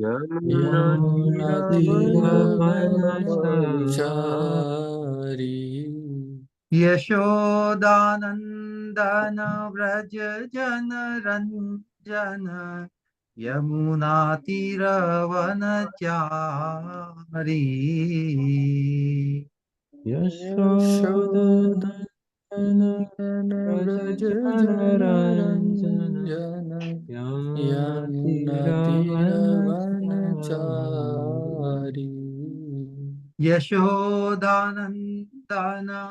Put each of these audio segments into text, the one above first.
यमुनातीरवनचारी यशोदानंदन व्रज जन रंजन यमुनातीरवनचारी यशोदनन्दन व्रज जनरञ्जन यमुनातीरवनचारी यशोदानंदन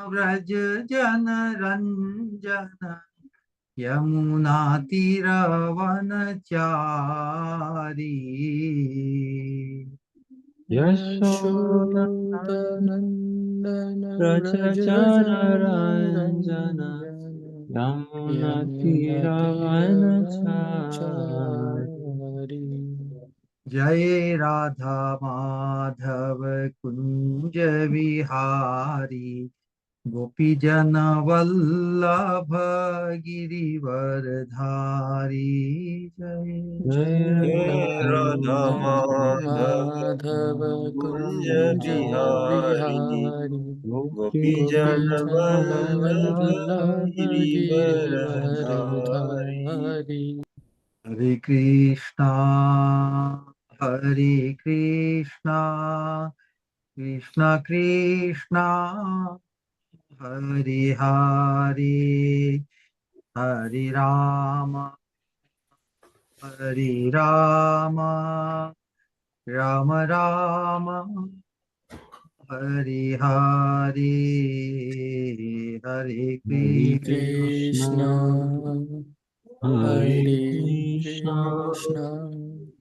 व्रज जन रंजन यमुनातीरवनचारी यशोदनन्दन व्रज जनरञ्जन यमुनातीरवनचारी जय राधा माधव कुंज विहारी गोपी जन वल्लभ गिरिवरधारी जय राधा माधव माधव कुञ्ज कुंज विहारी बिहारी गोपी गोपी जन जन वल्लभ वल्लभ गिरिवरधारी। गिरिवरधारी हरे कृष्णा कृष्णा कृष्णा हरे हरे हरे राम राम राम हरे हरे हरे हरे कृष्णा कृष्णा हरे हरे कृष्णा कृष्णा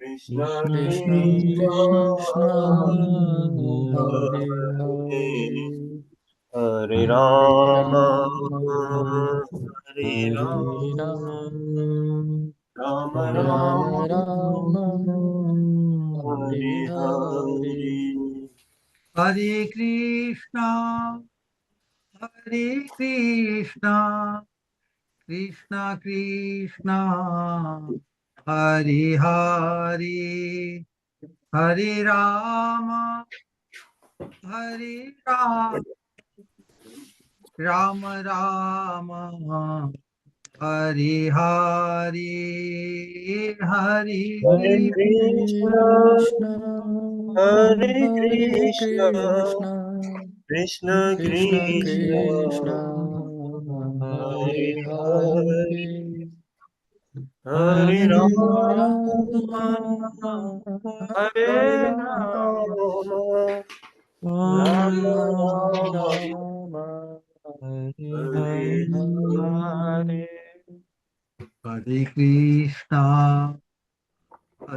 कृष्णा कृष्ण कृष्णा कृष्ण हरे हरे हरे हरे हरे राम राम हरे हरे राम राम राम राम राम राम हरे हरे हरे हरे। हरे Krishna Krishna Krishna Hare Hare Hare Ram Ram Ram Hare Hare Hare Hare Hare Krishna Krishna Hare Hare Krishna Krishna Krishna Krishna Krishna Krishna Hare Hare Hare Hare Hare Hare Ram Ram Hare Hare Ram Ram Ram Ram Ram Ram Hare Hare Hare.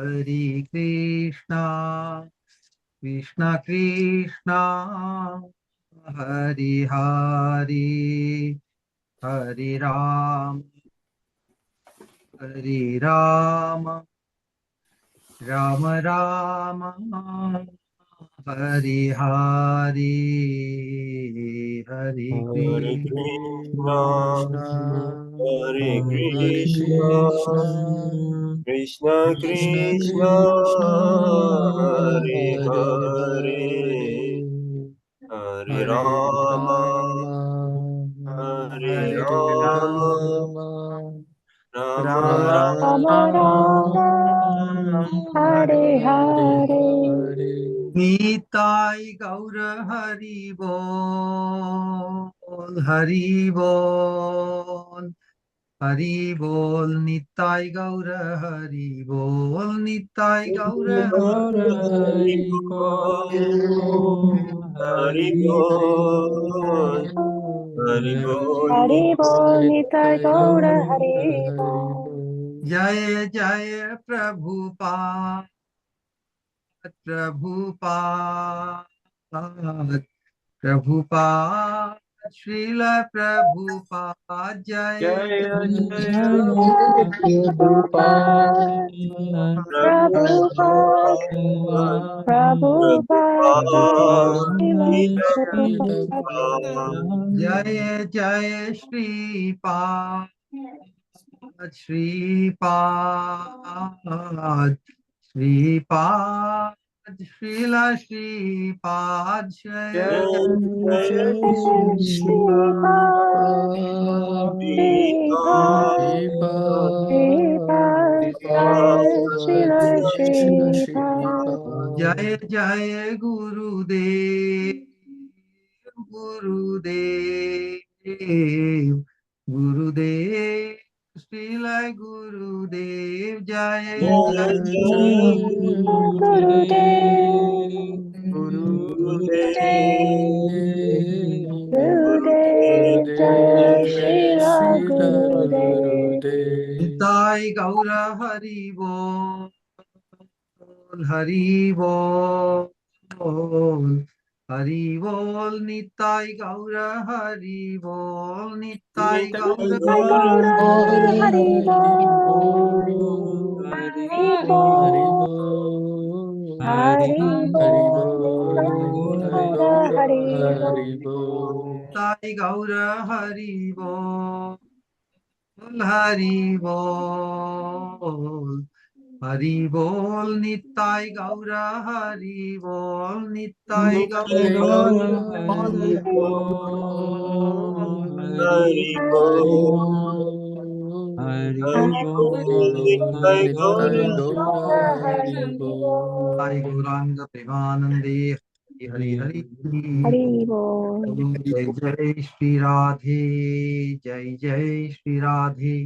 Hare Hare Krishna Krishna Krishna Hare Hare Hare Ram Ram Ram Hare Hare Hare Hare Hare Krishna Krishna Hare Hare Krishna Krishna Krishna Krishna Krishna Krishna Hare Hare Hare Hare Hare Hare Ram Ram Hare Hare Ram Ram Ram Ram Rama Ram Rama Hare हरे Hare हरे नीताय गौर हरि बोल हरि बोल निताय गौर हरि बोल निताय गौर गौर हरि हरि बोल हरि हरि बोल हरि बोल Hare Bol Nitai नित्य Gaura गौर Hare हरि Bol जय जय प्रभुपाद श्रील प्रभुपाद जय जय जय जय Prabhupada Prabhupada Prabhupada Prabhupada Srila Srila Prabhupada Prabhupada जय जय Shripad Shripad, Shripad, Srila Shripad, Jai Jai Jai Jai Gurudev, Gurudev, Gurudev, Srila Gurudev, Jai Jai Gurudev Jaya Shila Gurudev Nitai Gaura Hari Bol, Hari Bol, Hari Bol, Nitai Gaura Hari Bol, Nitai Gaura Sai Gaura Hari Bol Hari Bol Hari Bol Sai Gaura Hari Bol Nitai Gaura Hari Bol, Hari Bol. Hari Bol, Nittai Gaura, Hari Bol, Nittai Gaura. Sai Gauranga Premanande, Hari Hari Hari. Hari Bol Jai Jai Shri Radhe, Jai Jai Shri Radhe,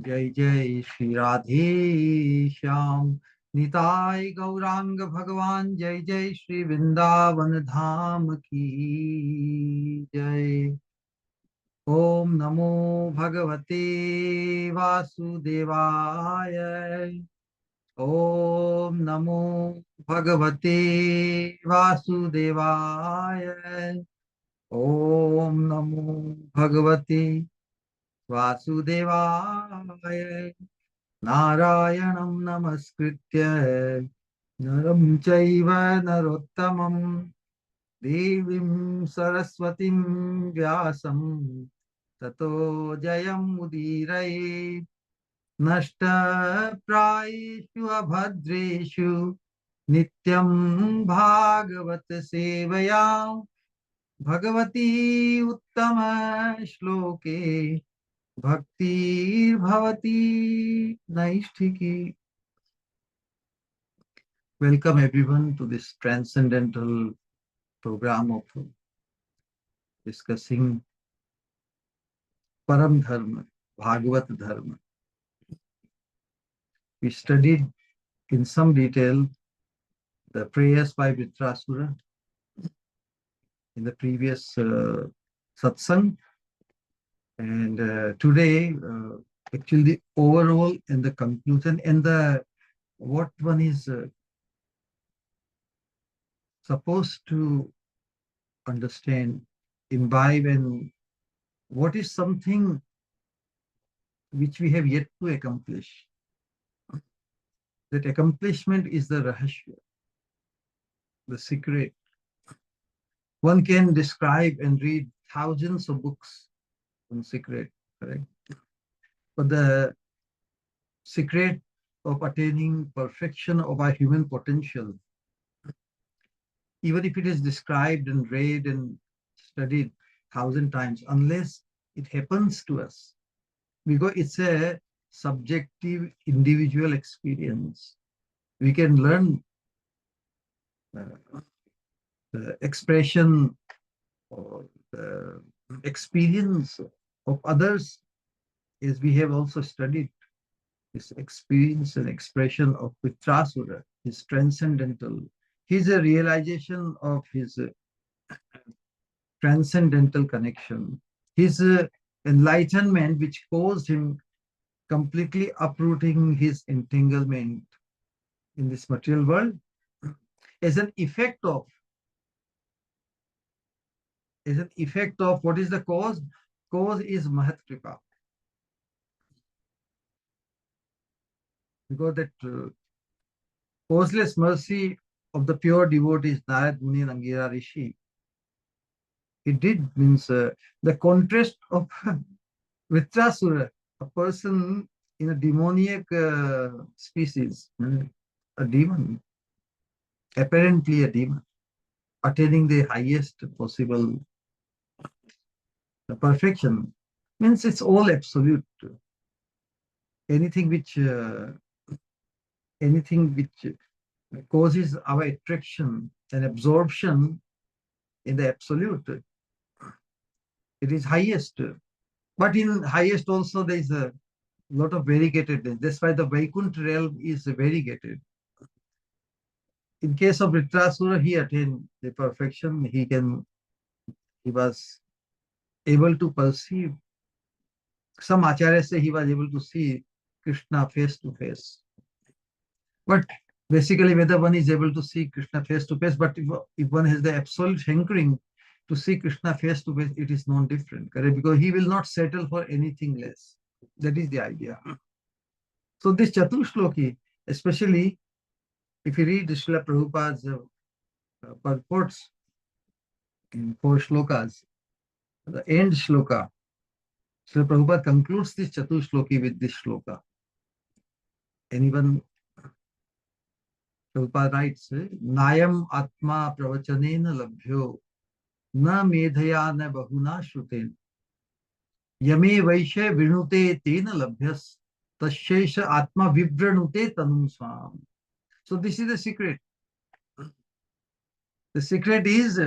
Jai Jai Shri Radhe Shyam. Nitai Gauranga Bhagavan, Jai Jai Shri Vrindavan Dham Ki Jai. Om Namo Bhagavate Vasudevaya. Om Namo Bhagavate Vasudevaya. Om Namo Bhagavate Vasudevaya. Narayanam Namaskritya Naram Chaiva Narottamam Devim Saraswatim Vyasam Tato Jayam Udirai Nashta Praishu Abhadreshu Nityam Bhagavat Sevayam Bhagavati Uttama Shloke Bhakti Bhavati Naishtiki. Welcome everyone to this transcendental program of discussing Param Dharma, Bhagavat Dharma. We studied in some detail the prayers by Vṛtrāsura in the previous satsang, and today actually the overall and the conclusion and the what one is supposed to understand, imbibe, and what is something which we have yet to accomplish. That accomplishment is the rahasya, the secret. One can describe and read thousands of books on secret, correct? But the secret of attaining perfection of our human potential, even if it is described and read and studied 1,000 times, unless it happens to us, because it's a subjective individual experience, we can learn the expression or the experience of others, as we have also studied this experience and expression of Vṛtrāsura, his transcendental, his realization of his transcendental connection, his enlightenment, which caused him completely uprooting his entanglement in this material world, as an effect of what is the cause? Cause is Mahat Kripa. Because that causeless mercy of the pure devotees, Narad Muni and Angira Rishi, it did means the contrast of Vṛtrāsura, a person in a demoniac species, a demon, apparently a demon, attaining the highest possible perfection, means it's all absolute. Anything which causes our attraction and absorption in the absolute, it is highest. But in highest also there is a lot of variegatedness. That's why the Vaikuntha realm is variegated. In case of Vṛtrāsura, he attained the perfection. He was able to perceive. Some acharyas say he was able to see Krishna face to face. But basically, whether one is able to see Krishna face to face, but if one has the absolute hankering to see Krishna face to face, it is non-different, correct? Because he will not settle for anything less. That is the idea. So this Chaturshloki, especially if you read Srila Prabhupada's purports in 4 shlokas, the end shloka, Srila Prabhupada concludes this Chaturshloki with this shloka. Anyone, Prabhupada writes, Nayam Atma Pravachanena Labhyo Na Medhaya Na Bahuna Shruten Yame Vaishya Vinute Tena Labhyas Tashyesha Atma Vibranute Tanum Swam. So this is the secret. The secret is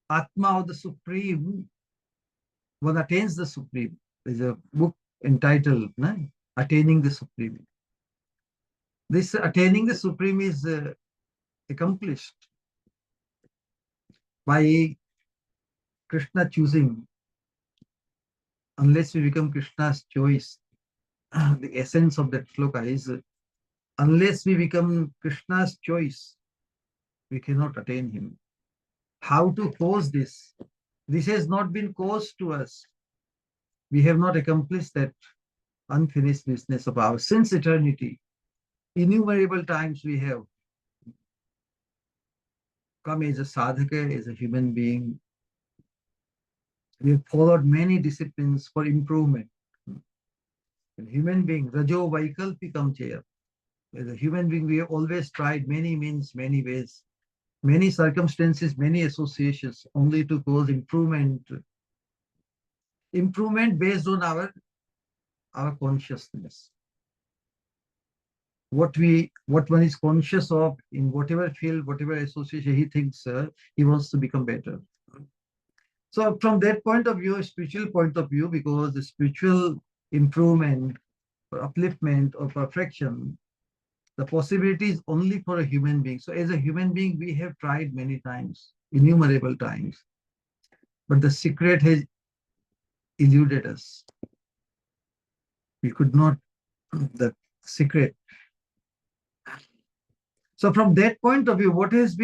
Atma of the Supreme. One attains the Supreme. There's a book entitled Attaining the Supreme. This attaining the Supreme is accomplished by Krishna choosing. Unless we become Krishna's choice, the essence of that shloka is, unless we become Krishna's choice, we cannot attain him. How to cause this? This has not been caused to us. We have not accomplished that unfinished business of ours since eternity. Innumerable times we have come as a sadhaka, as a human being. We have followed many disciplines for improvement. A human being, Rajo Vaikalpikam Chaya. As a human being, we have always tried many means, many ways, many circumstances, many associations, only to cause improvement. Improvement based on our consciousness. What one is conscious of in whatever field, whatever association, he thinks he wants to become better. So from that point of view, spiritual point of view, because the spiritual improvement or upliftment or perfection, the possibility is only for a human being. So as a human being, we have tried many times, innumerable times, but the secret has eluded us. We could not, the secret. So from that point of view, what has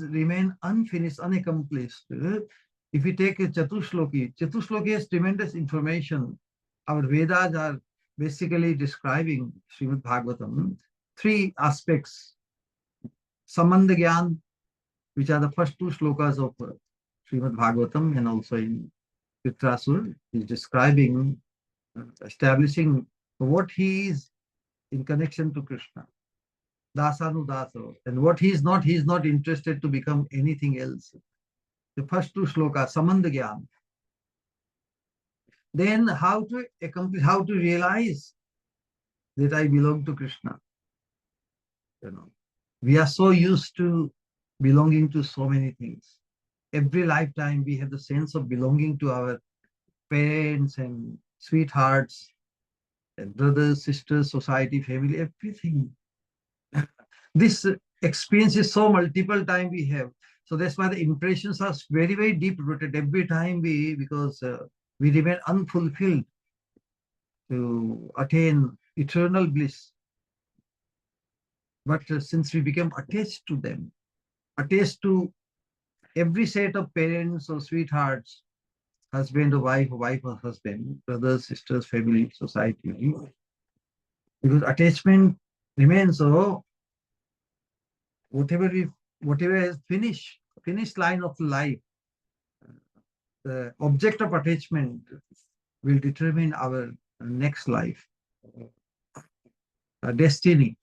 remained unfinished, unaccomplished? If we take a Chaturshloki has tremendous information. Our Vedas are basically describing Srimad Bhagavatam, 3 aspects. Samandha Gyan, which are the first 2 shlokas of Srimad Bhagavatam, and also in Vṛtrāsura, is describing, establishing what he is in connection to Krishna. Dasanudasa. And what he is not interested to become anything else. The first 2 shlokas, Samandha Gyan. Then how to accomplish, how to realize that I belong to Krishna. We are so used to belonging to so many things. Every lifetime we have the sense of belonging to our parents and sweethearts and brothers, sisters, society, family, everything. This experience is so multiple time we have. So that's why the impressions are very, very deep rooted every time because we remain unfulfilled to attain eternal bliss. But since we become attached to them, attached to every set of parents or sweethearts, husband or wife or husband, brothers, sisters, family, society, because attachment remains, so whatever is finished line of life, the object of attachment will determine our next life, destiny.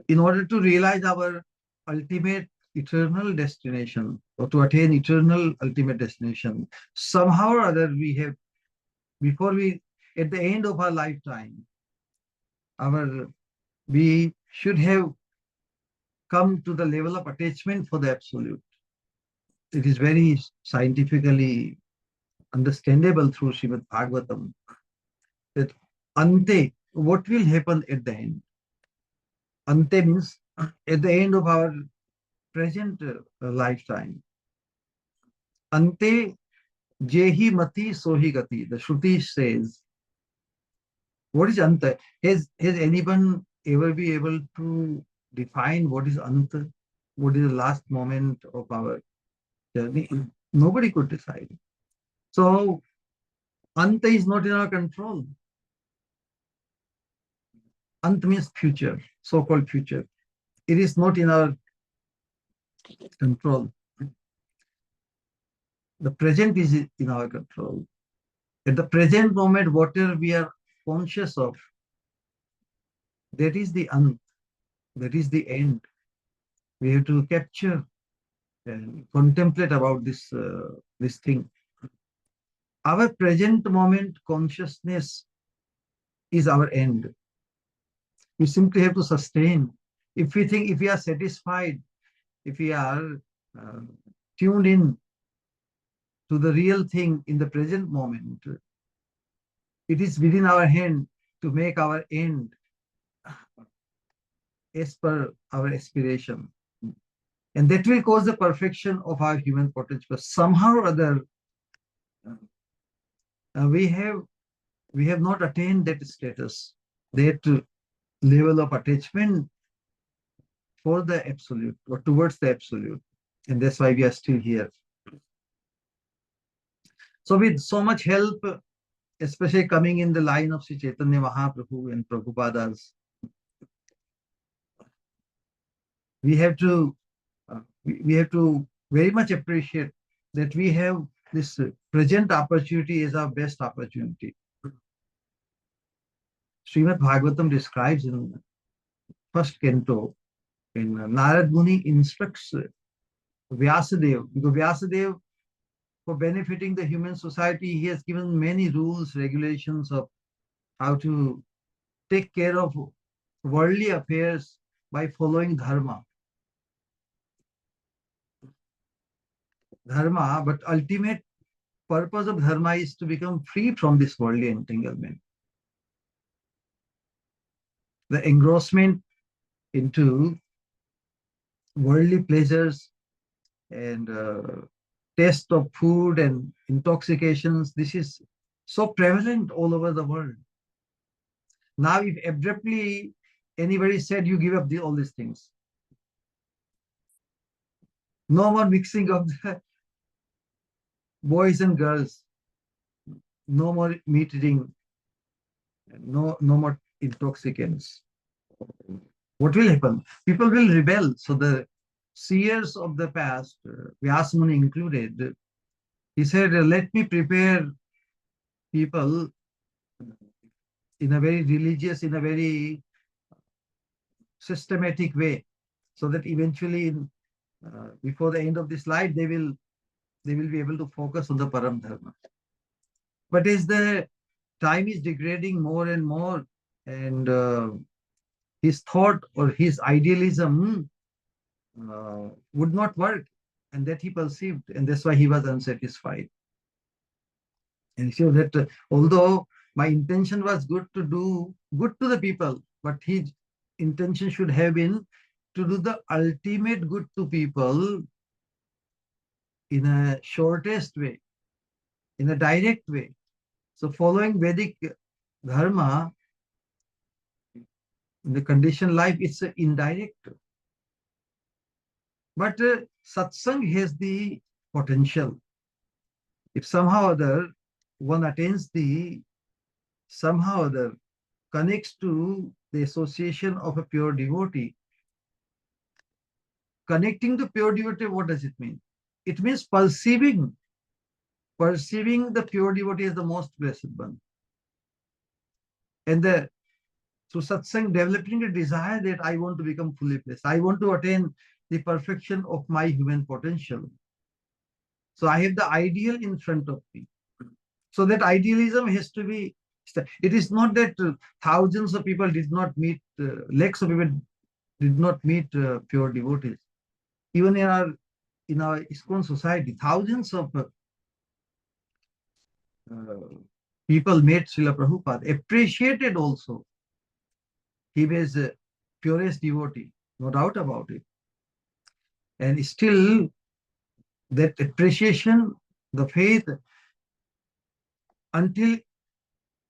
In order to realize our ultimate eternal destination, or to attain eternal ultimate destination, somehow or other we have, at the end of our lifetime, we should have come to the level of attachment for the Absolute. It is very scientifically understandable through Srimad Bhagavatam that ante, what will happen at the end? Ante means at the end of our present lifetime. Ante jehi mati sohi gati. The Shruti says, what is anta? Has anyone ever been able to define what is anta? What is the last moment of our journey? Nobody could decide. So anta is not in our control. Ant means future, so-called future. It is not in our control. The present is in our control. At the present moment, whatever we are conscious of, that is the ant, that is the end. We have to capture and contemplate about this thing. Our present moment consciousness is our end. We simply have to sustain. If we are satisfied, if we are tuned in to the real thing in the present moment, it is within our hand to make our end as per our aspiration. And that will cause the perfection of our human potential. But somehow or other, we have not attained that status, that level of attachment for the Absolute or towards the Absolute. And that's why we are still here. So with so much help, especially coming in the line of Sri Chaitanya Mahaprabhu and Prabhupada's, we have to very much appreciate that we have this present opportunity as our best opportunity. Srimad Bhagavatam describes in first canto, when Narad Muni instructs Vyasadeva, because Vyasadeva, for benefiting the human society, he has given many rules, regulations of how to take care of worldly affairs by following dharma. But ultimate purpose of dharma is to become free from this worldly entanglement. The engrossment into worldly pleasures and taste of food and intoxications, this is so prevalent all over the world. Now, if abruptly anybody said you give up all these things, no more mixing of the boys and girls, no more meat eating, no more intoxicants, what will happen? People will rebel. So the seers of the past, Vyasa included, he said, let me prepare people in a very religious, in a very systematic way, so that eventually, before the end of this life, they will be able to focus on the Param Dharma. But as the time is degrading more and more, and his thought or his idealism would not work, and that he perceived, and that's why he was unsatisfied. And so that although my intention was good to do good to the people, but his intention should have been to do the ultimate good to people in a shortest way, in a direct way. So following Vedic dharma in the conditioned life, it's indirect. But satsang has the potential. If somehow or other one attains somehow or other connects to the association of a pure devotee. Connecting to pure devotee, what does it mean? It means perceiving perceiving the pure devotee as the most blessed one. And through satsang, developing a desire that I want to become fully blessed. I want to attain the perfection of my human potential. So I have the ideal in front of me. So that idealism has to be, it is not that thousands of people did not meet, lakhs of people did not meet pure devotees. Even in our ISKCON society, thousands of people met Srila Prabhupada, appreciated also. He was the purest devotee, no doubt about it. And still, that appreciation, the faith, until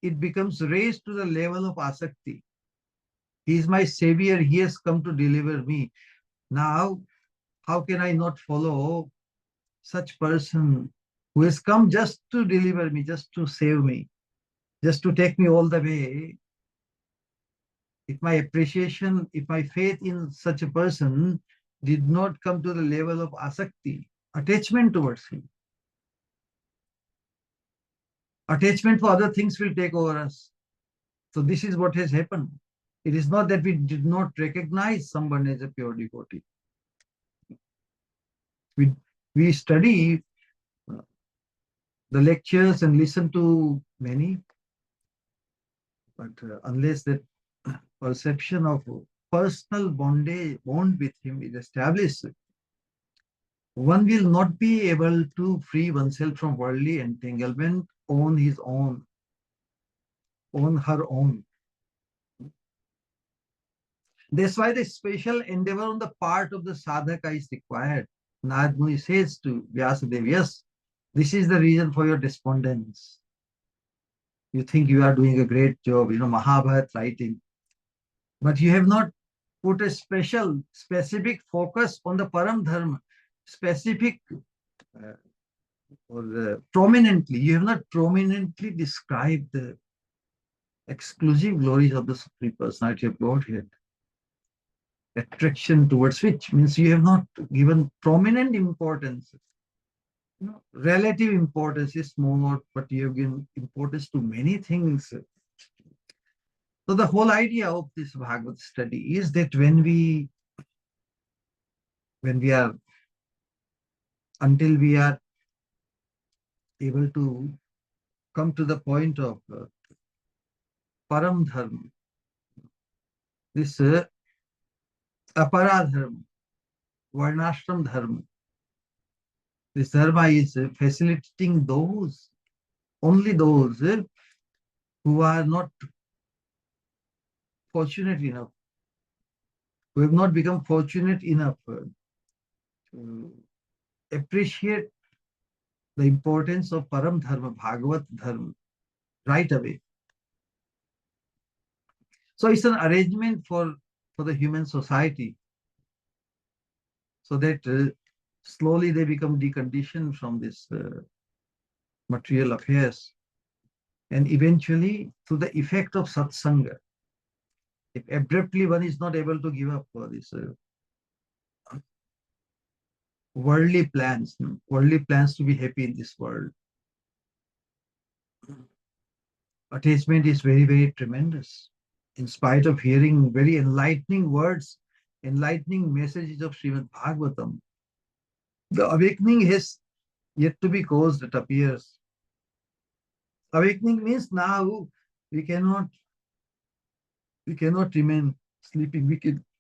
it becomes raised to the level of asakti. He is my savior, he has come to deliver me. Now, how can I not follow such person who has come just to deliver me, just to save me, just to take me all the way? If my appreciation, if my faith in such a person did not come to the level of asakti, attachment towards him, attachment for other things will take over us. So this is what has happened. It is not that we did not recognize someone as a pure devotee. We study the lectures and listen to many, but unless that perception of personal bond with him is established, one will not be able to free oneself from worldly entanglement on his own, on her own. That's why the special endeavor on the part of the sadhaka is required. Narad Muni says to Vyasadeva, yes, this is the reason for your despondence. You think you are doing a great job, Mahabharata writing, but you have not put a specific focus on the Param Dharma, specific or prominently, you have not prominently described the exclusive glories of the Supreme Personality of Godhead. Attraction towards which means you have not given prominent importance. Relative importance is more, but you have given importance to many things. So the whole idea of this Bhagavad study is that when we are, until we are able to come to the point of Param Dharma, this Apara Dharma, Varnashram Dharma, this Dharma is facilitating those, only those who are not fortunate enough, who have not become fortunate enough to appreciate the importance of Param Dharma, Bhagavat Dharma, right away. So it's an arrangement for the human society, so that slowly they become deconditioned from this material affairs. And eventually, through the effect of satsanga, if abruptly one is not able to give up for this worldly plans to be happy in this world, attachment is very, very tremendous. In spite of hearing very enlightening words, enlightening messages of Srimad Bhagavatam, the awakening has yet to be caused, it appears. Awakening means now we cannot remain sleeping. We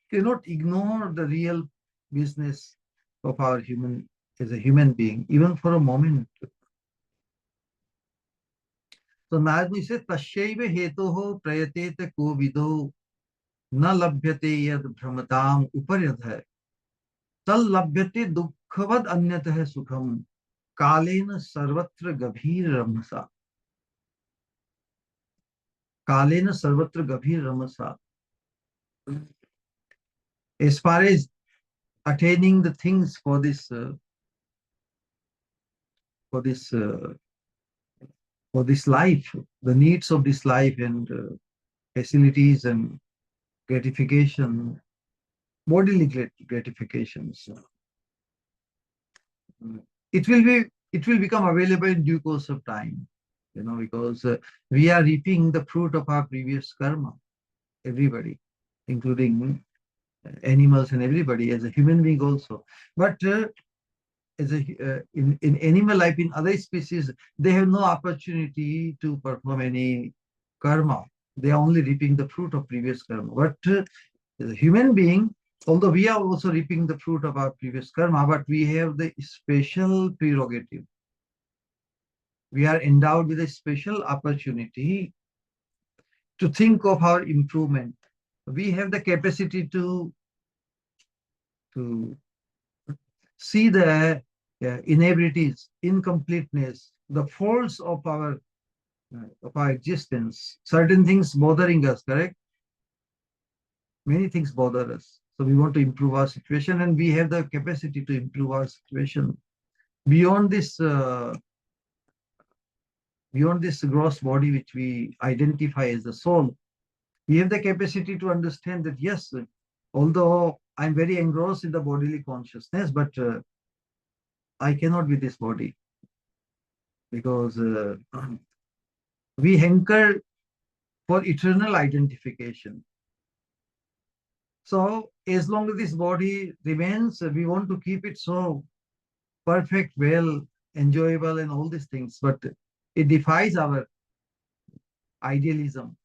cannot ignore the real business of our human, as a human being, even for a moment. So Narad says, Tasyaiva hetoho prayateta ko vido na labhyate yad brahmatam uparyadha tal labhyate dukkavad anyatah sukham kalena sarvatra gabhir ramasa. Kalena sarvatra gabhir ramasa. As far as attaining the things for this life, the needs of this life and facilities and gratification, bodily gratifications, it will be it will become available in due course of time, because we are reaping the fruit of our previous karma, everybody, including animals and everybody, as a human being also. But in animal life, in other species, they have no opportunity to perform any karma. They are only reaping the fruit of previous karma. But as a human being, although we are also reaping the fruit of our previous karma, but we have the special prerogative. We are endowed with a special opportunity to think of our improvement. We have the capacity to see the inabilities, incompleteness, the faults of our existence. Certain things bothering us, correct? Many things bother us. So we want to improve our situation, and we have the capacity to improve our situation beyond this gross body which we identify as the soul. We have the capacity to understand that yes, although I'm very engrossed in the bodily consciousness, but I cannot be this body, because we hanker for eternal identification. So as long as this body remains, we want to keep it so perfect, well, enjoyable, and all these things, but it defies our idealism.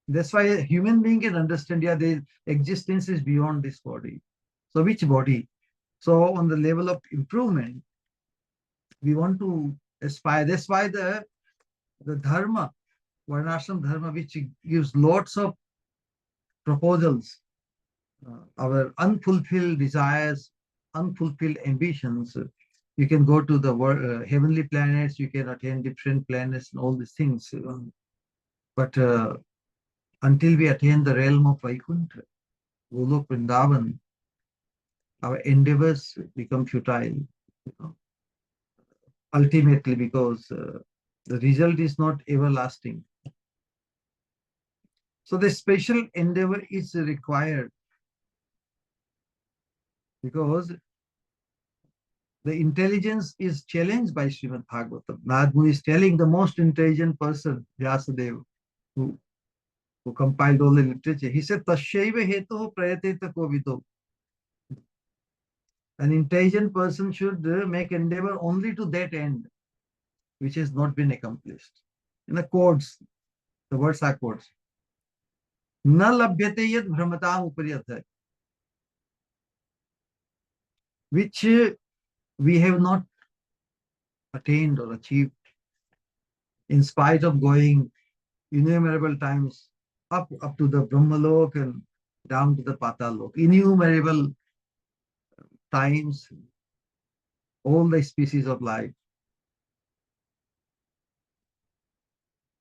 That's why a human being can understand, yeah, the existence is beyond this body. So which body? So on the level of improvement, we want to aspire. That's why the dharma, Varnashram dharma, which gives lots of proposals, our unfulfilled desires, unfulfilled ambitions. You can go to the heavenly planets, you can attain different planets and all these things. But until we attain the realm of Vaikuntha, Golok Vrindavan, our endeavors become futile, ultimately, because the result is not everlasting. So the special endeavor is required, because the intelligence is challenged by Srimad Bhagavatam. Narad Muni is telling the most intelligent person, Vyasadeva, who compiled all the literature. He said, Tasyaiva hetu prayateta kovido. An intelligent person should make endeavor only to that end, which has not been accomplished. In the quotes, the words are quotes. Na labhyate yad brahmatam upariyatha, which we have not attained or achieved, in spite of going innumerable times up to the Brahmalok and down to the Patalok, innumerable times, all the species of life.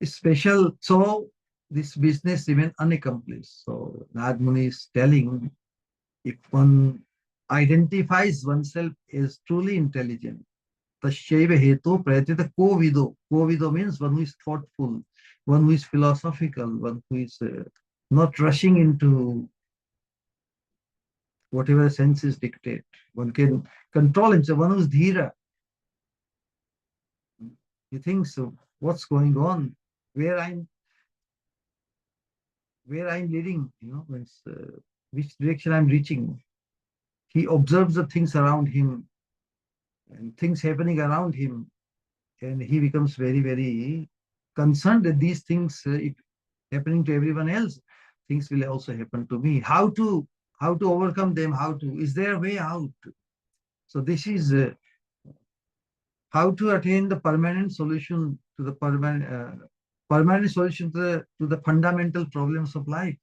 Special, so this business remains unaccomplished. So Narad Muni is telling, if one identifies oneself as truly intelligent, Tasyaiva hetu prayatita kovido. Kovido means one who is thoughtful, one who is philosophical, one who is not rushing into whatever the senses dictate. One can control himself, one who is dhira. He thinks, what's going on, where I'm leading, which direction I'm reaching. He observes the things around him and things happening around him, and he becomes very, very concerned that these things, if happening to everyone else, things will also happen to me. How to overcome them? Is there a way out? So this is how to attain the permanent solution to the permanent solution to the fundamental problems of life.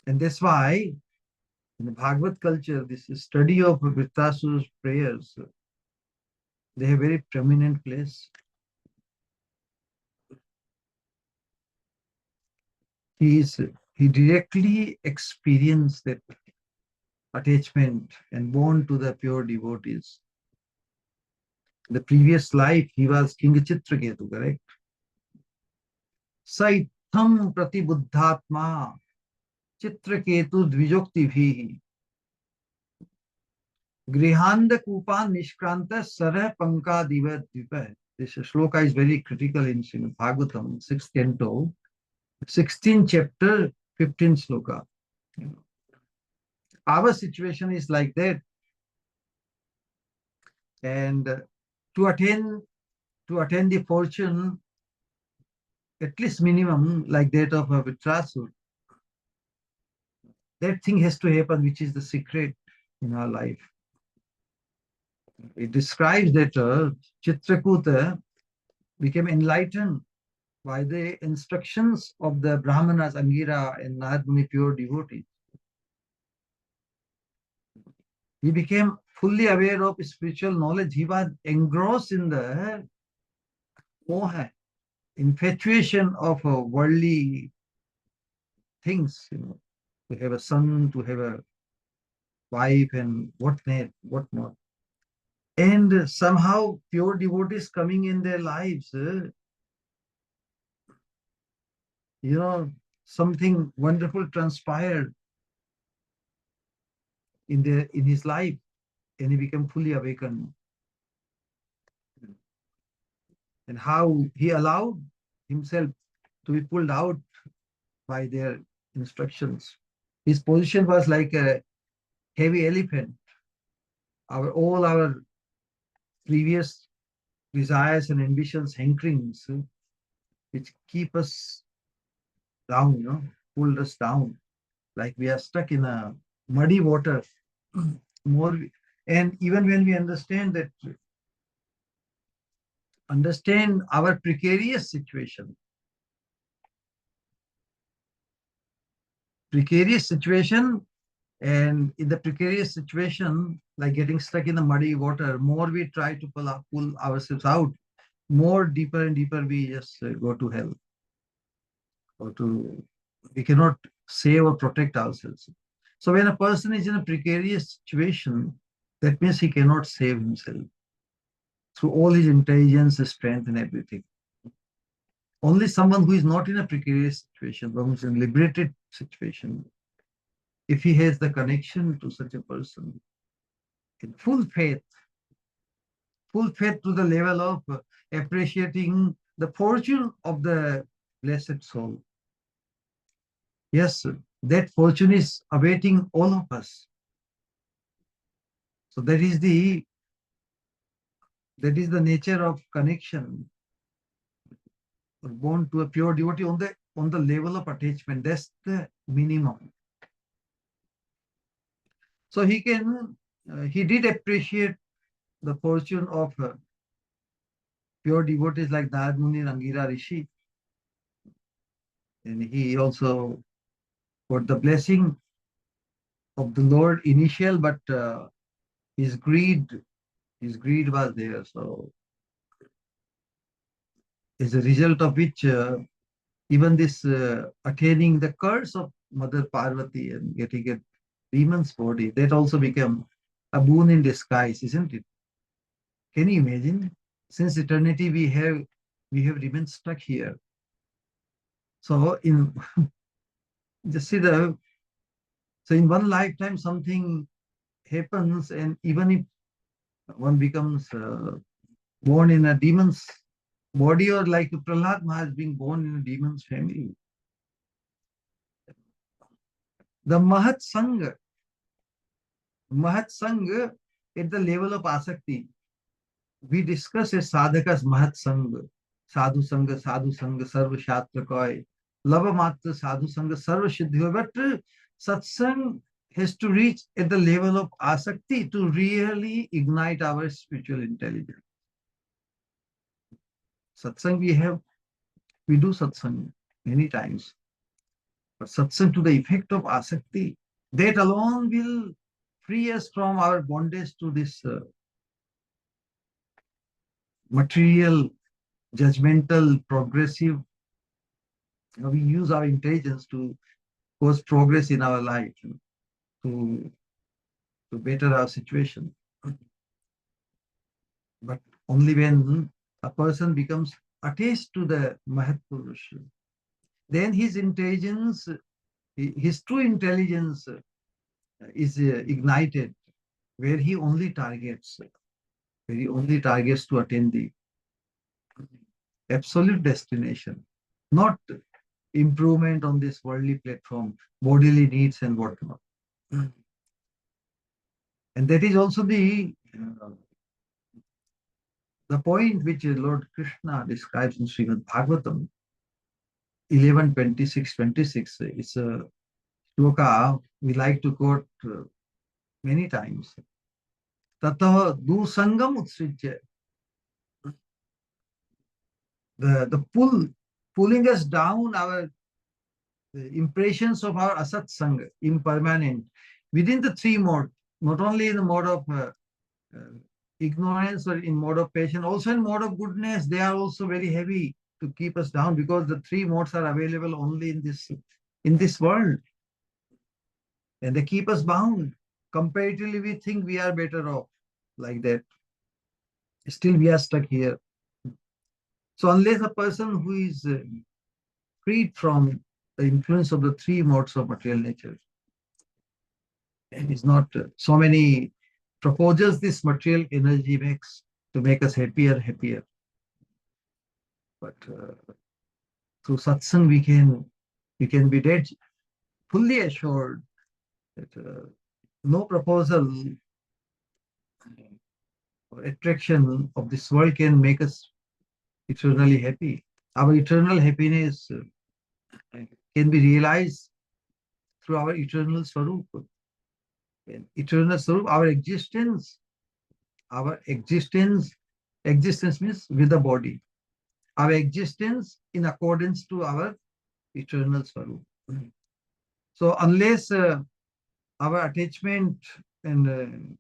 And that's why in the Bhagavad culture, this study of Vṛtrāsura's prayers, they have very prominent place. He directly experienced that attachment and born to the pure devotees. In the previous life, he was King Chitraketu, correct? Saitam pratibuddhatma Chitraketu dvijokti bhihi. Grihanda Kupan Nishkranta Sarah Panka Diva Dvipa. This shloka is very critical in Srimad Bhagavatam, 6th canto, 16th chapter, 15th shloka. Our situation is like that. And to attain the fortune, at least minimum like that of a Vṛtrāsura, that thing has to happen, which is the secret in our life. It describes that Chitrakuta became enlightened by the instructions of the Brahmanas, Angira and Narad Muni, pure devotees. He became fully aware of spiritual knowledge. He was engrossed in the moha, infatuation of worldly things, to have a son, to have a wife, and whatnot. And somehow pure devotees coming in their lives, something wonderful transpired in his life, and he became fully awakened. And how he allowed himself to be pulled out by their instructions. His position was like a heavy elephant. All our previous desires and ambitions, hankerings, which keep us down, pulled us down, like we are stuck in a muddy water. And even when we understand our precarious situation, and in the precarious situation, like getting stuck in the muddy water, more we try to pull ourselves out, more deeper and deeper we just go to hell. We cannot save or protect ourselves. So when a person is in a precarious situation, that means he cannot save himself through all his intelligence, his strength, and everything. Only someone who is not in a precarious situation, who is in a liberated situation, if he has the connection to such a person, in full faith to the level of appreciating the fortune of the blessed soul. Yes, that fortune is awaiting all of us. So that is the nature of connection. Born to a pure devotee on the level of attachment. That's the minimum. So he did appreciate the fortune of pure devotees like Narad Muni and Angira Rishi. And he also got the blessing of the Lord initial, but his greed was there. So as a result of which, even this attaining the curse of Mother Parvati and getting a demon's body, that also became a boon in disguise, isn't it? Can you imagine? Since eternity we have remained stuck here. So just see so in one lifetime something happens, and even if one becomes born in a demon's body, or like Prahlad Maharaj being born in a demon's family, the Mahat Sangha at the level of Asakti, we discuss as sadhakas Mahat Sangha, Sadhu Sangha, Sarva Shastra Koi, Lava Matra Sadhu Sangha, Sarva Siddhi. But Satsang has to reach at the level of Asakti to really ignite our spiritual intelligence. Satsang we do satsang many times. But satsang to the effect of Asakti, that alone will free us from our bondage to this material, judgmental, progressive. We use our intelligence to cause progress in our life, to better our situation. But only when a person becomes attached to the Mahatpurush, then his intelligence, his true intelligence is ignited, where he only targets to attain the absolute destination, not improvement on this worldly platform, bodily needs and whatnot. And that is also the point which Lord Krishna describes in Srimad Bhagavatam 11:26. It's a shloka we like to quote many times. Tataha dusangam utsrijya. The pulling us down, our impressions of our asat sangha, impermanent, within the three modes, not only in the mode of ignorance or in mode of passion, also in mode of goodness, they are also very heavy to keep us down, because the three modes are available only in this world, and they keep us bound. Comparatively, we think we are better off like that. Still, we are stuck here. So unless a person who is freed from the influence of the three modes of material nature, and is not so many proposals this material energy makes to make us happier. But through satsang, we can be dead, fully assured that no proposal or attraction of this world can make us eternally happy. Our eternal happiness can be realized through our eternal Swarupa. Eternal Swarupa, our existence means with the body. Our existence in accordance to our eternal Swarupa. So unless our attachment and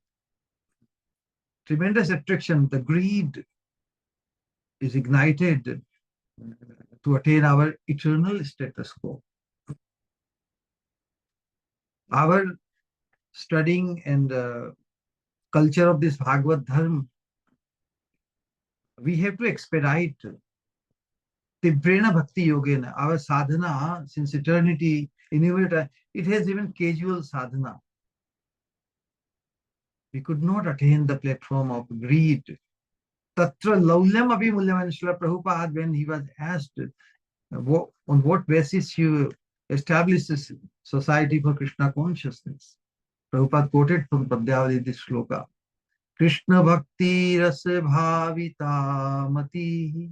tremendous attraction, the greed is ignited to attain our eternal status quo, our studying and culture of this Bhagavad Dharma, we have to expedite Tivrena Bhakti Yogena, our sadhana since eternity, innovator, it has even casual sadhana. We could not attain the platform of greed. Tatra laulyam abhi mulyam. And Srila Prabhupada, when he was asked on what basis you establish this society for Krishna consciousness, Prabhupada quoted from Padyavali this shloka. Krishna bhakti rasa bhavita mati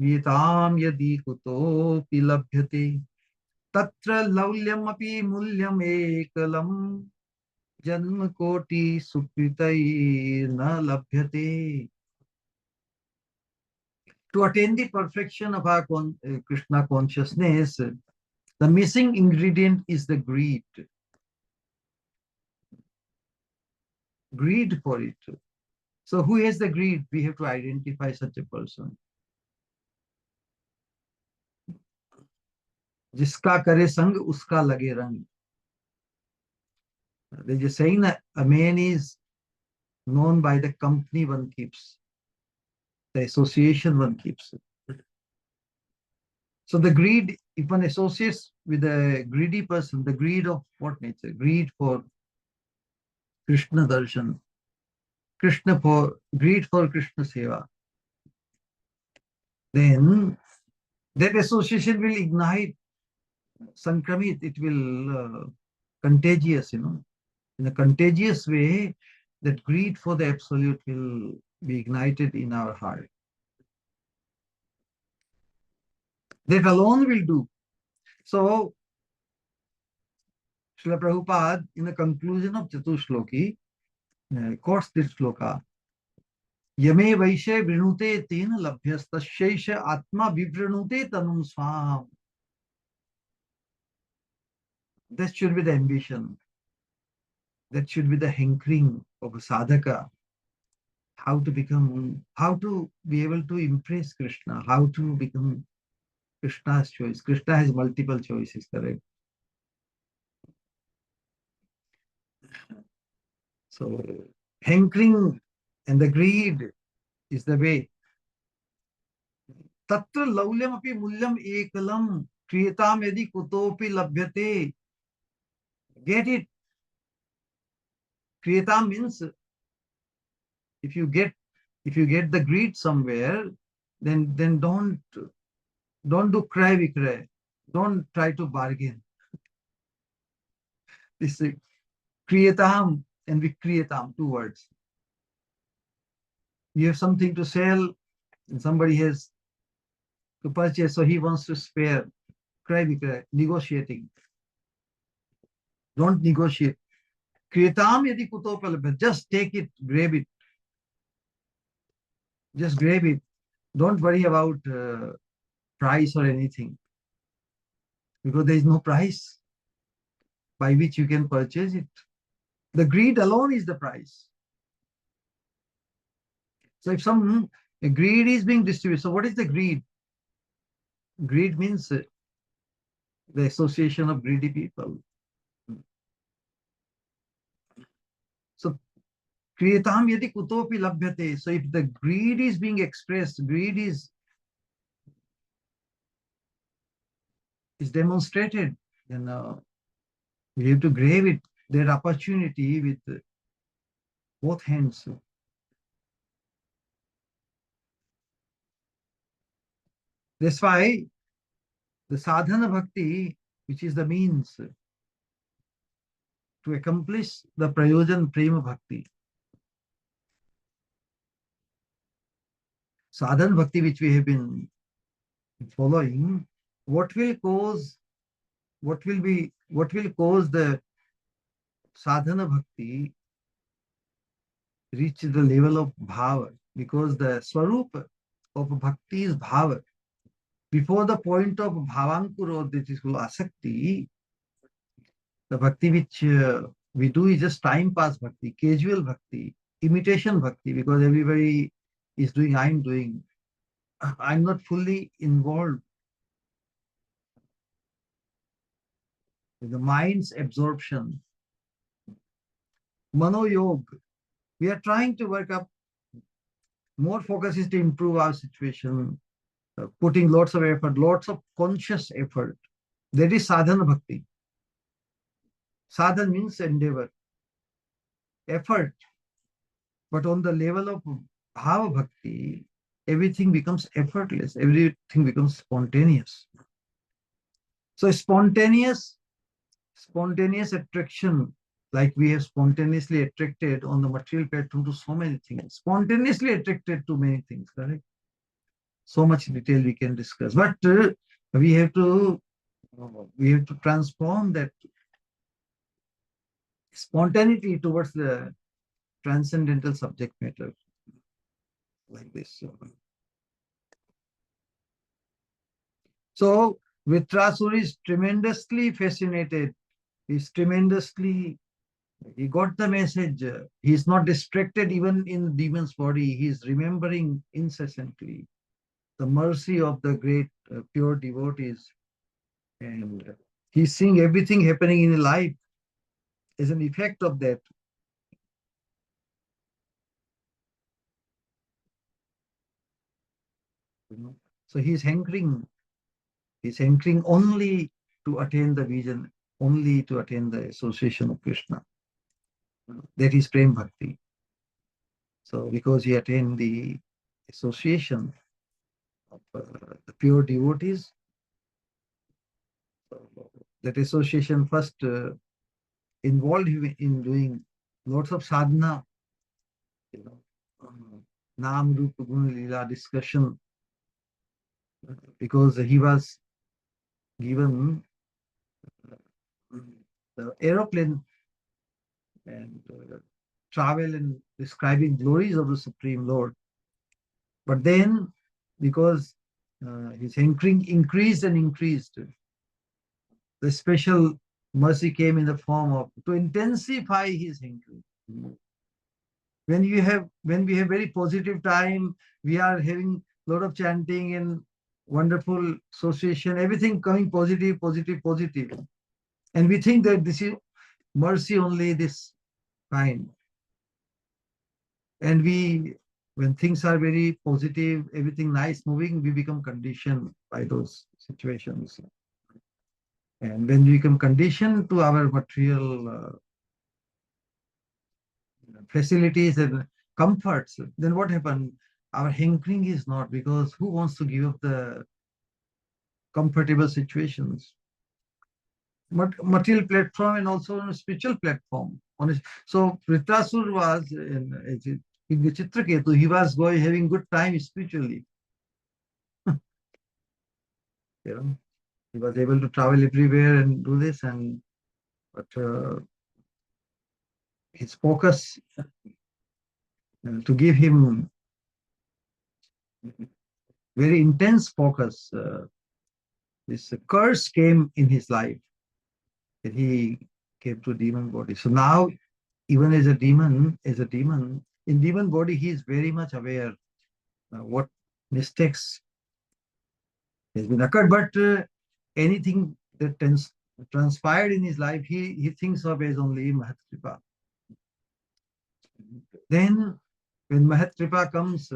vitam yadi kuto pilabhyate tatra laulyam api mulyam ekalam janma koti sukritai na labhyate. To attain the perfection of our Krishna consciousness, the missing ingredient is the greed. Greed for it. So who has the greed? We have to identify such a person. Jiska kare sang, uska lage rang. There's a saying that a man is known by the company one keeps, the association one keeps. So the greed, if one associates with a greedy person, the greed of what nature? Greed for Krishna darshan, greed for Krishna seva. Then that association will ignite, sankramit, it will contagious, in a contagious way, that greed for the absolute will be ignited in our heart. That alone will do. So, Srila Prabhupada, in the conclusion of Chatushloki, quotes this shloka. Yame vaishe vrinute tena labhyastasyaisha atma vivrinute tanum swam. That should be the ambition. That should be the hankering of a sadhaka. How to be able to impress Krishna, how to become Krishna's choice. Krishna has multiple choices, correct? So, hankering and the greed is the way. Tatra laulyam api mulyam ekalam kriyatam yadi kutopi labhyate. Get it. Kriyata means if you get the greed somewhere, then don't do cry vikray. Don't try to bargain. This is kriyatam and vikriyatam, two words. You have something to sell and somebody has to purchase, so he wants to spare. Cry vikray, negotiating. Don't negotiate. Kriyatam yadi kutopalabha, just take it, grab it. Just grab it. Don't worry about price or anything, because there is no price by which you can purchase it. The greed alone is the price. So if some greed is being distributed, so what is the greed? Greed means the association of greedy people. So kriyatam yadi kutopi labhyate. So if the greed is being expressed, greed is demonstrated, then we have to grab it, that opportunity with both hands. That's why the sadhana bhakti, which is the means to accomplish the prayojan prema bhakti. Sadhana bhakti, which we have been following, what will cause the sadhana bhakti reach the level of bhava, because the swarupa of bhakti is bhava. Before the point of bhavankur, that is called asakti, the bhakti which we do is just time pass bhakti, casual bhakti, imitation bhakti, because everybody is doing, I'm doing. I'm not fully involved in the mind's absorption. Mano yoga. We are trying to work up more focus is to improve our situation, putting lots of effort, lots of conscious effort. That is sadhana bhakti. Sadhana means endeavor, effort. But on the level of bhava bhakti, everything becomes effortless, everything becomes spontaneous. So spontaneous attraction, like we have spontaneously attracted on the material platform to so many things, spontaneously attracted to many things, correct? So much detail we can discuss, but we have to transform that spontaneity towards the transcendental subject matter, like this. So Vṛtrāsura is tremendously fascinated. He got the message. He's not distracted even in demon's body. He's remembering incessantly the mercy of the great pure devotees. And he's seeing everything happening in his life as an effect of that. So he's hankering only to attain the vision, only to attain the association of Krishna. That is Prem Bhakti. So because he attained the association of the pure devotees, that association first involved him in doing lots of sadhana, Nam, Rupa, Guna, Lila discussion, because he was given the aeroplane and travel and describing glories of the Supreme Lord. But then, because his hankering increased and increased, the special mercy came in the form of to intensify his hankering. When we have very positive time, we are having a lot of chanting and wonderful association, everything coming positive, positive, positive. And we think that this is mercy only, this kind. And when things are very positive, everything nice moving, we become conditioned by those situations. And when we become conditioned to our material facilities and comforts, then what happened? Our hankering is not, because who wants to give up the comfortable situations? Material platform and also on a spiritual platform. So Vṛtrāsura was in the Chitraketu, he was going having good time spiritually. You know, he was able to travel everywhere and do this, but his focus to give him very intense focus, this curse came in his life, and he came to demon body. So now, even as a demon, in demon body, he is very much aware what mistakes has been occurred. But anything that transpired in his life, he thinks of as only Mahat Kripa. Then, when Mahat Kripa comes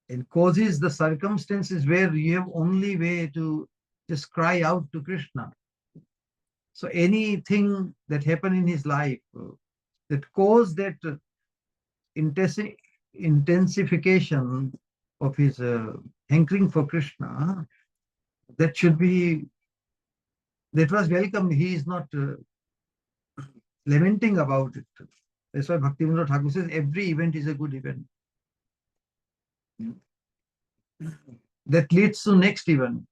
and causes the circumstances where you have only way to just cry out to Krishna. So anything that happened in his life that caused that intensification of his hankering for Krishna, that was welcome. He is not lamenting about it. That's why Bhaktivinoda Thakur says every event is a good event. That leads to next event,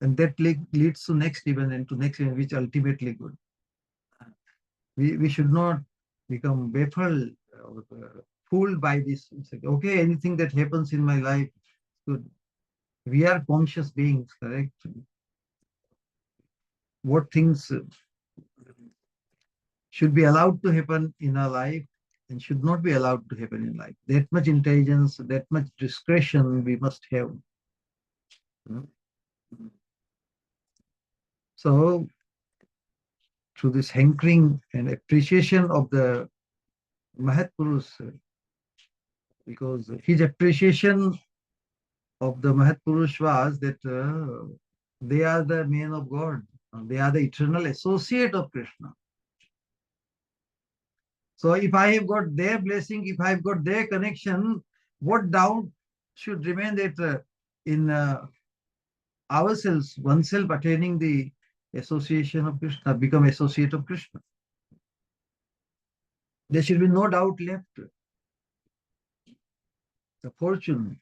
and that leads to next event and to next event, which ultimately good. We should not become baffled or fooled by this. It's like, okay, anything that happens in my life, good. We are conscious beings, correct? What things should be allowed to happen in our life and should not be allowed to happen in life. That much intelligence, that much discretion we must have. So, through this hankering and appreciation of the Mahat Purush, because his appreciation of the Mahat Purush was that they are the men of God. They are the eternal associate of Krishna. So if I have got their blessing, if I have got their connection, what doubt should remain that in ourselves, oneself attaining the association of Krishna, become associate of Krishna? There should be no doubt left. The fortune.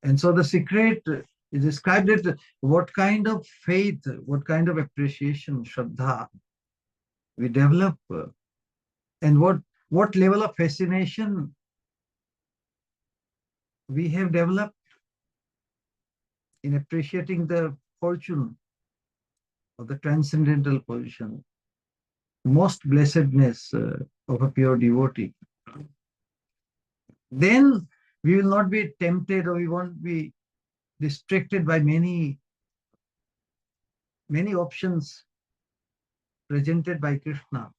And so the secret is described that what kind of faith, what kind of appreciation, Shraddha, we develop, and what level of fascination we have developed in appreciating the fortune of the transcendental position, most blessedness of a pure devotee. Then we will not be tempted, or we won't be distracted by many options presented by Krishna.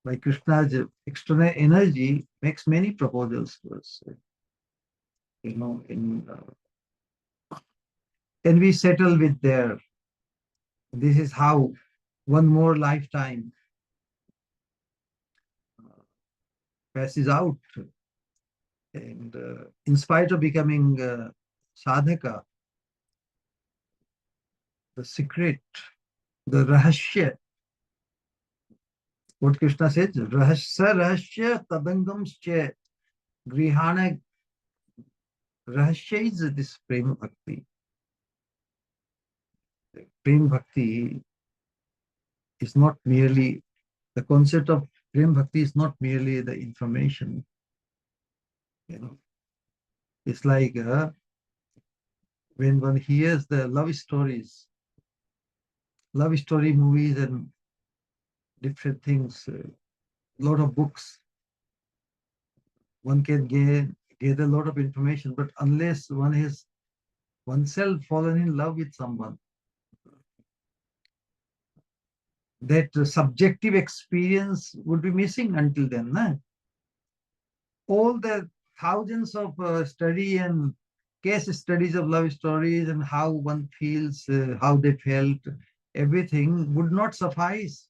By Krishna's external energy makes many proposals to us. And we settle with their, this is how one more lifetime passes out. And in spite of becoming sadhaka, the secret, the rahasya, what Krishna says, rahasya tadangamscha grihana, rahasya is this prema bhakti. Prema bhakti is not merely, the concept of prema bhakti is not merely the information. It's like when one hears the love story movies and different things, a lot of books, one can gather a lot of information, but unless one has oneself fallen in love with someone, that subjective experience would be missing until then. All the thousands of study and case studies of love stories and how one feels, how they felt, everything would not suffice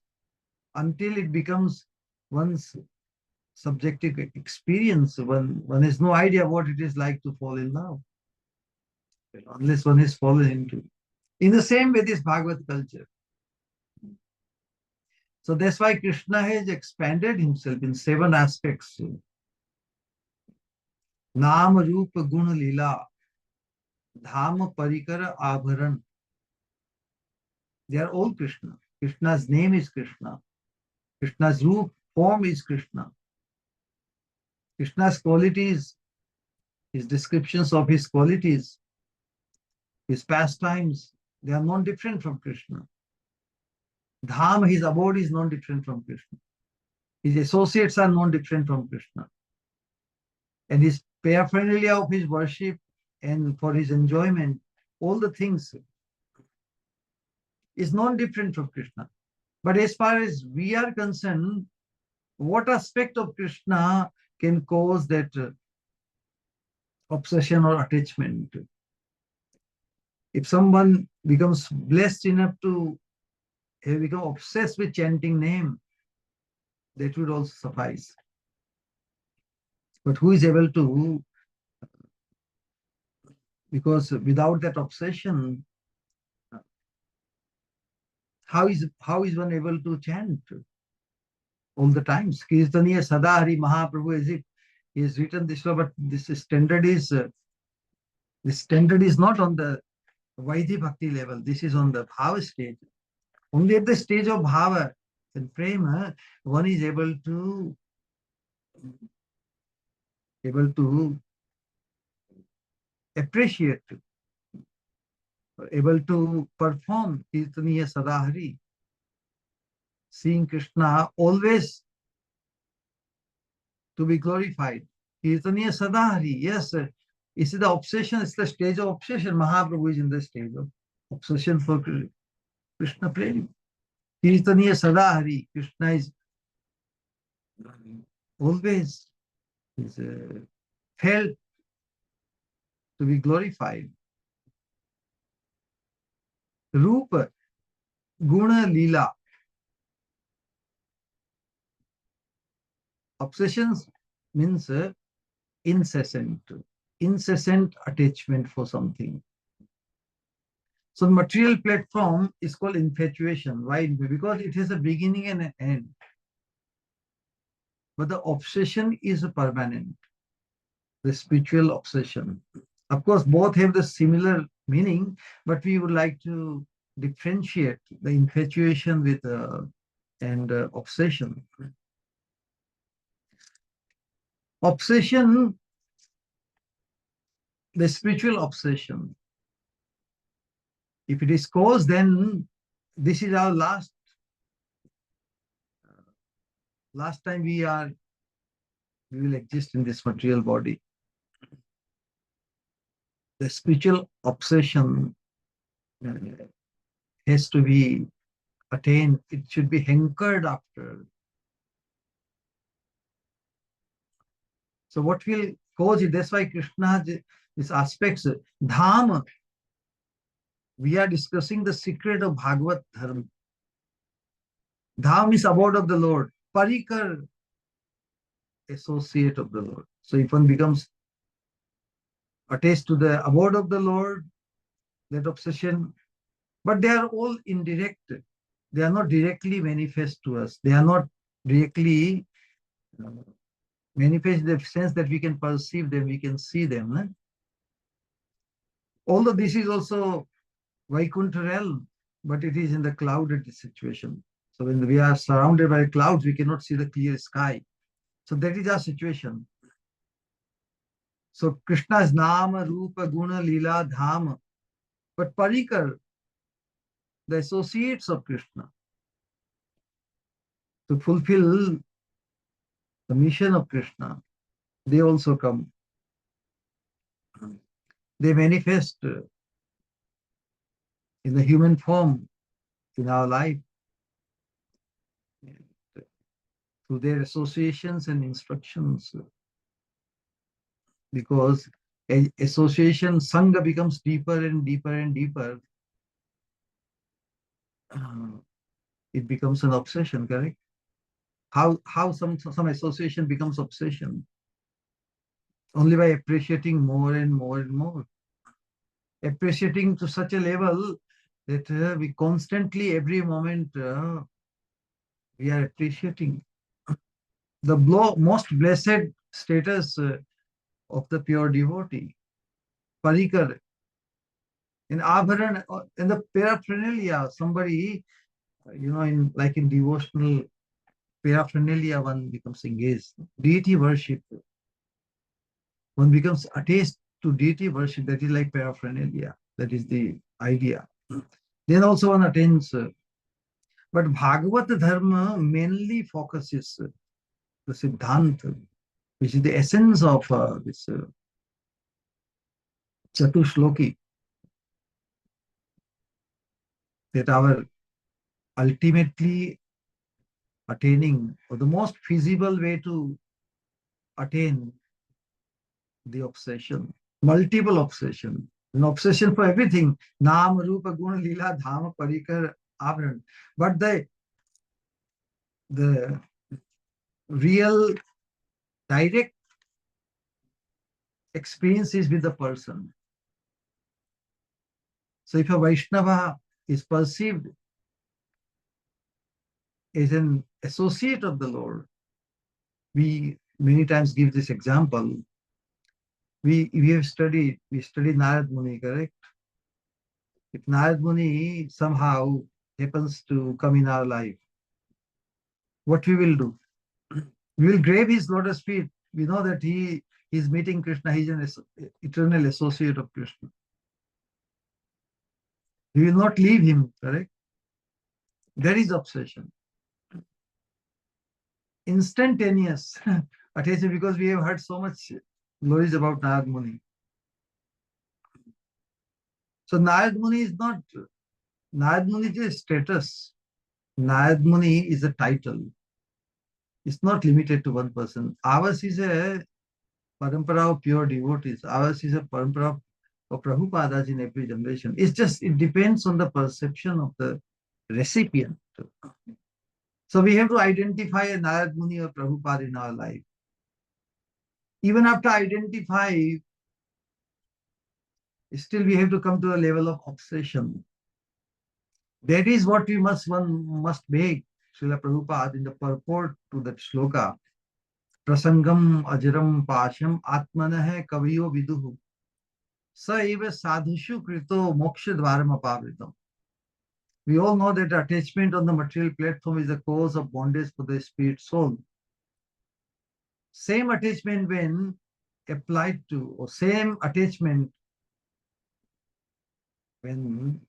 until it becomes one's subjective experience. One has no idea what it is like to fall in love, unless one has fallen into. In the same way, this Bhagavad culture. So that's why Krishna has expanded himself in 7 aspects. Nam, Rupa, Guna, Lila, Dhama, Parikara, Abharan. They are all Krishna. Krishna's name is Krishna. Krishna's form is Krishna. Krishna's qualities, his descriptions of his qualities, his pastimes, they are not different from Krishna. Dham, his abode, is not different from Krishna. His associates are not different from Krishna. And his paraphernalia of his worship and for his enjoyment, all the things is not different from Krishna. But as far as we are concerned, what aspect of Krishna can cause that obsession or attachment? If someone becomes blessed enough to become obsessed with chanting name, that would also suffice. But who is able to, because without that obsession, how is one able to chant all the times? Kirtaniya Sadahari Mahaprabhu, as if he has written this, but this standard is not on the Vaidhi Bhakti level. This is on the Bhava stage. Only at the stage of Bhava and Prema, one is able to appreciate, able to perform Kirtaniya Sadahari, seeing Krishna always to be glorified. Kirtaniya Sadahari, yes, it's the obsession, it's the stage of obsession. Mahaprabhu is in the stage of obsession for Krishna Prema. Kirtaniya Sadahari, Krishna is always felt to be glorified. Rupa, Guna, Lila. Obsessions means incessant attachment for something. So the material platform is called infatuation. Why? Because it has a beginning and an end. But the obsession is permanent. The spiritual obsession. Of course, both have the similar meaning, but we would like to differentiate the infatuation with and obsession. Obsession, the spiritual obsession. If it is caused, then this is our last time we will exist in this material body. The spiritual obsession has to be attained. It should be hankered after. So what will cause it? That's why Krishna has these aspects. Dham, we are discussing the secret of Bhagavat Dharma. Dham is abode of the Lord. Parikar, associate of the Lord. So if one becomes attached to the abode of the Lord, that obsession, but they are all indirect. They are not directly manifest to us. They are not directly manifest in the sense that we can perceive them, we can see them. Although this is also Vaikuntha realm, but it is in the clouded situation. So when we are surrounded by clouds, we cannot see the clear sky. So that is our situation. So Krishna's Nama, Rupa, Guna, Lila, Dhama. But Parikar, the associates of Krishna, to fulfill the mission of Krishna, they also come. They manifest in the human form in our life through their associations and instructions. Because association, Sangha becomes deeper and deeper and deeper. it becomes an obsession, correct? How some association becomes obsession? Only by appreciating more and more and more. Appreciating to such a level that we constantly, every moment, we are appreciating. The most blessed status of the pure devotee, parikar, in abharan, in the paraphernalia, somebody, in devotional paraphernalia, one becomes engaged. Deity worship, one becomes attached to deity worship. That is like paraphernalia. That is the idea. Then also one attains. But Bhagavat Dharma mainly focuses the Siddhanta, which is the essence of this Chatushloki, that our ultimately attaining, or the most feasible way to attain the obsession, multiple obsession, an obsession for everything, Nam, Rupa, Guna, Lila, Dhama, Parikar, Avran. But the real direct experience is with the person. So if a Vaishnava is perceived as an associate of the Lord, we many times give this example. We studied Narad Muni, correct? If Narad Muni somehow happens to come in our life, what we will do? We will grab his lotus feet. We know that he is meeting Krishna. He is an eternal associate of Krishna. We will not leave him, correct? That is obsession. Instantaneous attention, because we have heard so much glories about Narad Muni. So Narad Muni is a status. Narad Muni is a title. It's not limited to one person. Ours is a parampara of pure devotees. Ours is a parampara of Prabhupadas in every generation. It depends on the perception of the recipient. So we have to identify a Narad Muni or Prabhupada in our life. Even after identify, still we have to come to a level of obsession. That is what one must make. Srila Prabhupada in the purport to that shloka, Prasangam ajaram pasham atmanah kaviyo viduhu sa eva sadhushu krito moksha dvaram apavritam. We all know that attachment on the material platform is the cause of bondage for the spirit soul. Same attachment when applied to, or same attachment when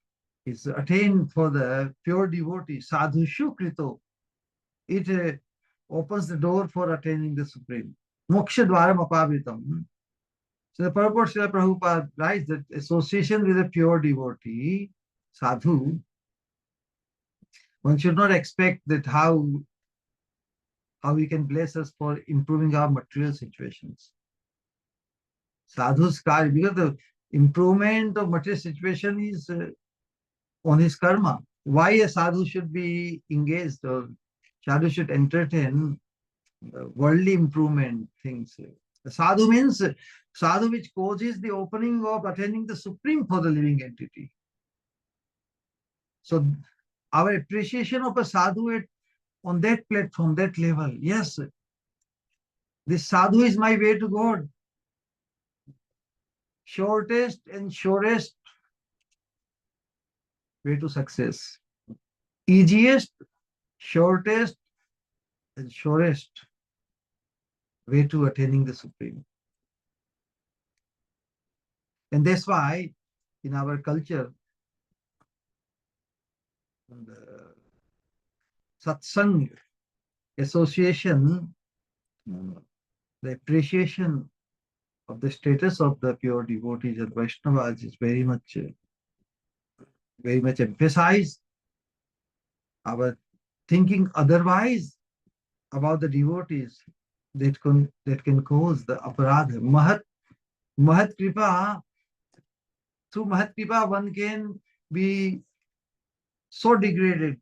is attained for the pure devotee, sadhushu krito, it opens the door for attaining the Supreme. Moksha dvaram apavritam. So the purport of Prabhupada writes that association with a pure devotee, sadhu, one should not expect that how he can bless us for improving our material situations. Sadhu's karma, because the improvement of material situation is on his karma. Why a sadhu should be engaged, or sadhu should entertain worldly improvement things. Sadhu means sadhu which causes the opening of attaining the Supreme for the living entity. So our appreciation of a sadhu on that platform, that level, yes, this sadhu is my way to God. Shortest and surest way to success. Easiest, shortest, and surest way to attaining the Supreme. And that's why in our culture, the satsang association, the appreciation of the status of the pure devotees and Vaishnavas is very much emphasized. Our thinking otherwise about the devotees that can cause the aparadha. Mahat kripa, through Mahat kripa one can be so degraded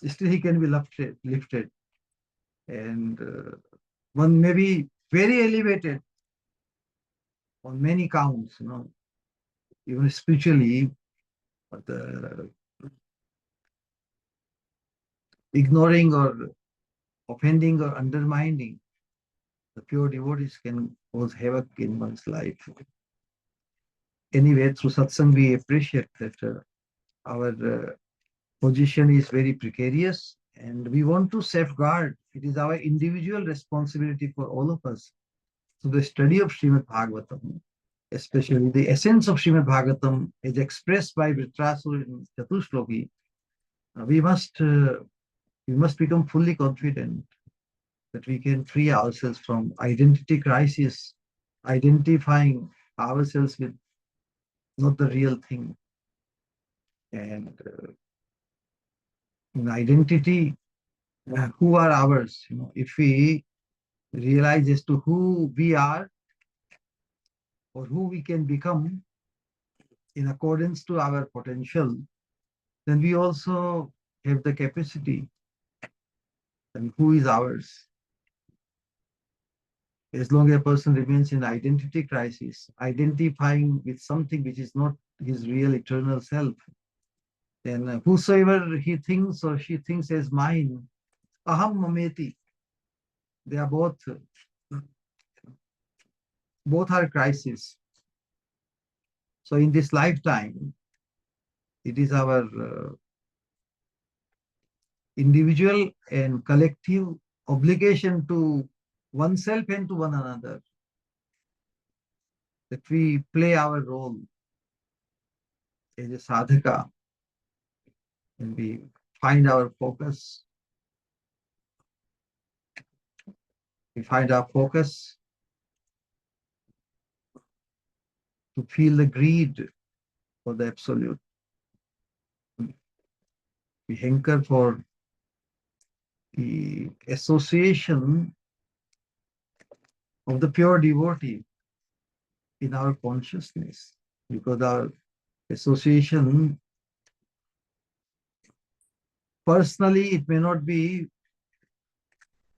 still he can be lifted. And one may be very elevated on many counts, even spiritually, but ignoring or offending or undermining the pure devotees can cause havoc in one's life. Anyway, through satsang, we appreciate that our position is very precarious and we want to safeguard. It is our individual responsibility for all of us. So the study of Srimad Bhagavatam, especially the essence of Srimad Bhagavatam is expressed by Vṛtrāsura in Chatushloki, we must become fully confident that we can free ourselves from identity crisis, identifying ourselves with not the real thing. And in identity, who are ours? If we realize as to who we are or who we can become in accordance to our potential, then we also have the capacity. And who is ours? As long as a person remains in identity crisis, identifying with something which is not his real eternal self, then whosoever he thinks or she thinks as mine, aham mameti, they are both are crisis. So in this lifetime, it is our individual and collective obligation to oneself and to one another that we play our role as a sadhaka and we find our focus. We find our focus to feel the greed for the absolute. We hanker for the association of the pure devotee in our consciousness, because our association personally, it may not be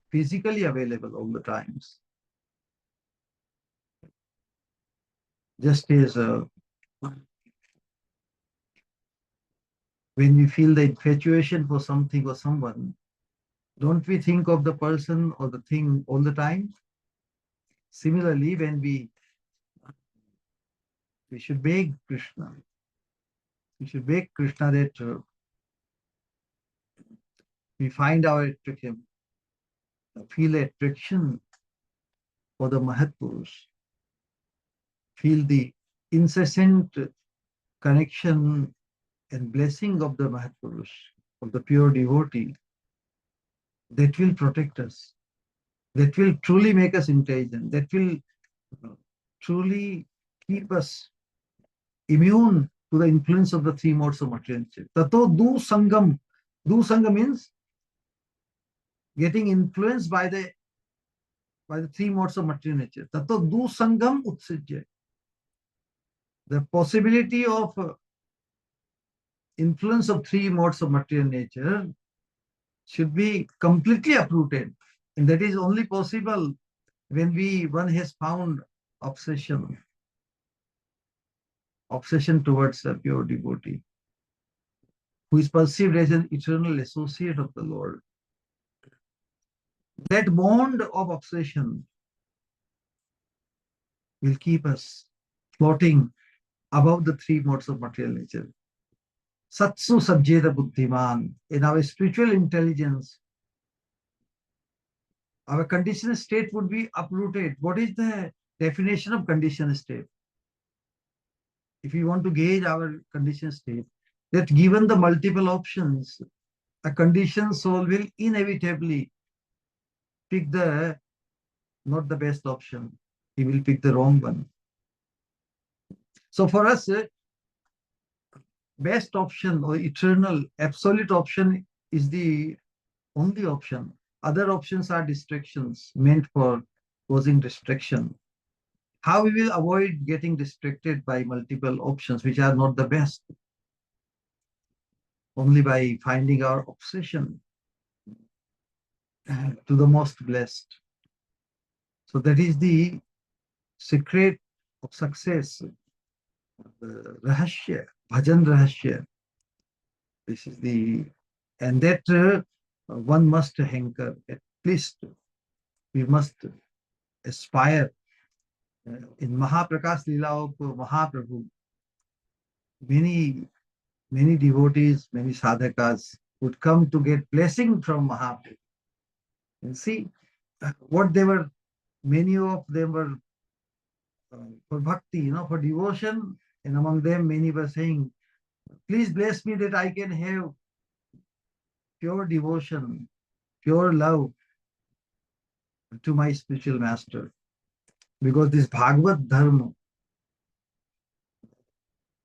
physically available all the times. Just as when we feel the infatuation for something or someone, don't we think of the person or the thing all the time? Similarly, when we should beg Krishna, that we find our attraction, feel attraction for the Mahapurush, feel the incessant connection and blessing of the Mahapurush, of the pure devotee, that will protect us, that will truly make us intelligent, that will truly keep us immune to the influence of the three modes of material nature. Tato du sangam. Du sangam means getting influenced by the three modes of material nature. Tato du sangam utsijya. The possibility of influence of three modes of material nature should be completely uprooted. And that is only possible when one has found obsession towards the pure devotee, who is perceived as an eternal associate of the Lord. That bond of obsession will keep us floating above the three modes of material nature. Satsu sajjeta buddhiman. In our spiritual intelligence, our conditioned state would be uprooted. What is the definition of conditioned state? If we want to gauge our conditioned state, that given the multiple options, a conditioned soul will inevitably pick not the best option. He will pick the wrong one. So for us, best option or eternal absolute option is the only option. Other options are distractions meant for causing distraction. How we will avoid getting distracted by multiple options which are not the best? only by finding our obsession to the most blessed. So that is the secret of success, the rahasya, bhajan rahasya. This is the, and that one must hanker, at least we must aspire. In Mahaprakash Leela of Mahaprabhu, many devotees, many sadhakas would come to get blessing from Mahaprabhu. And see what they were, many of them were for bhakti, for devotion, and among them many were saying, please bless me that I can have pure devotion, pure love to my spiritual master. Because this Bhagavad Dharma,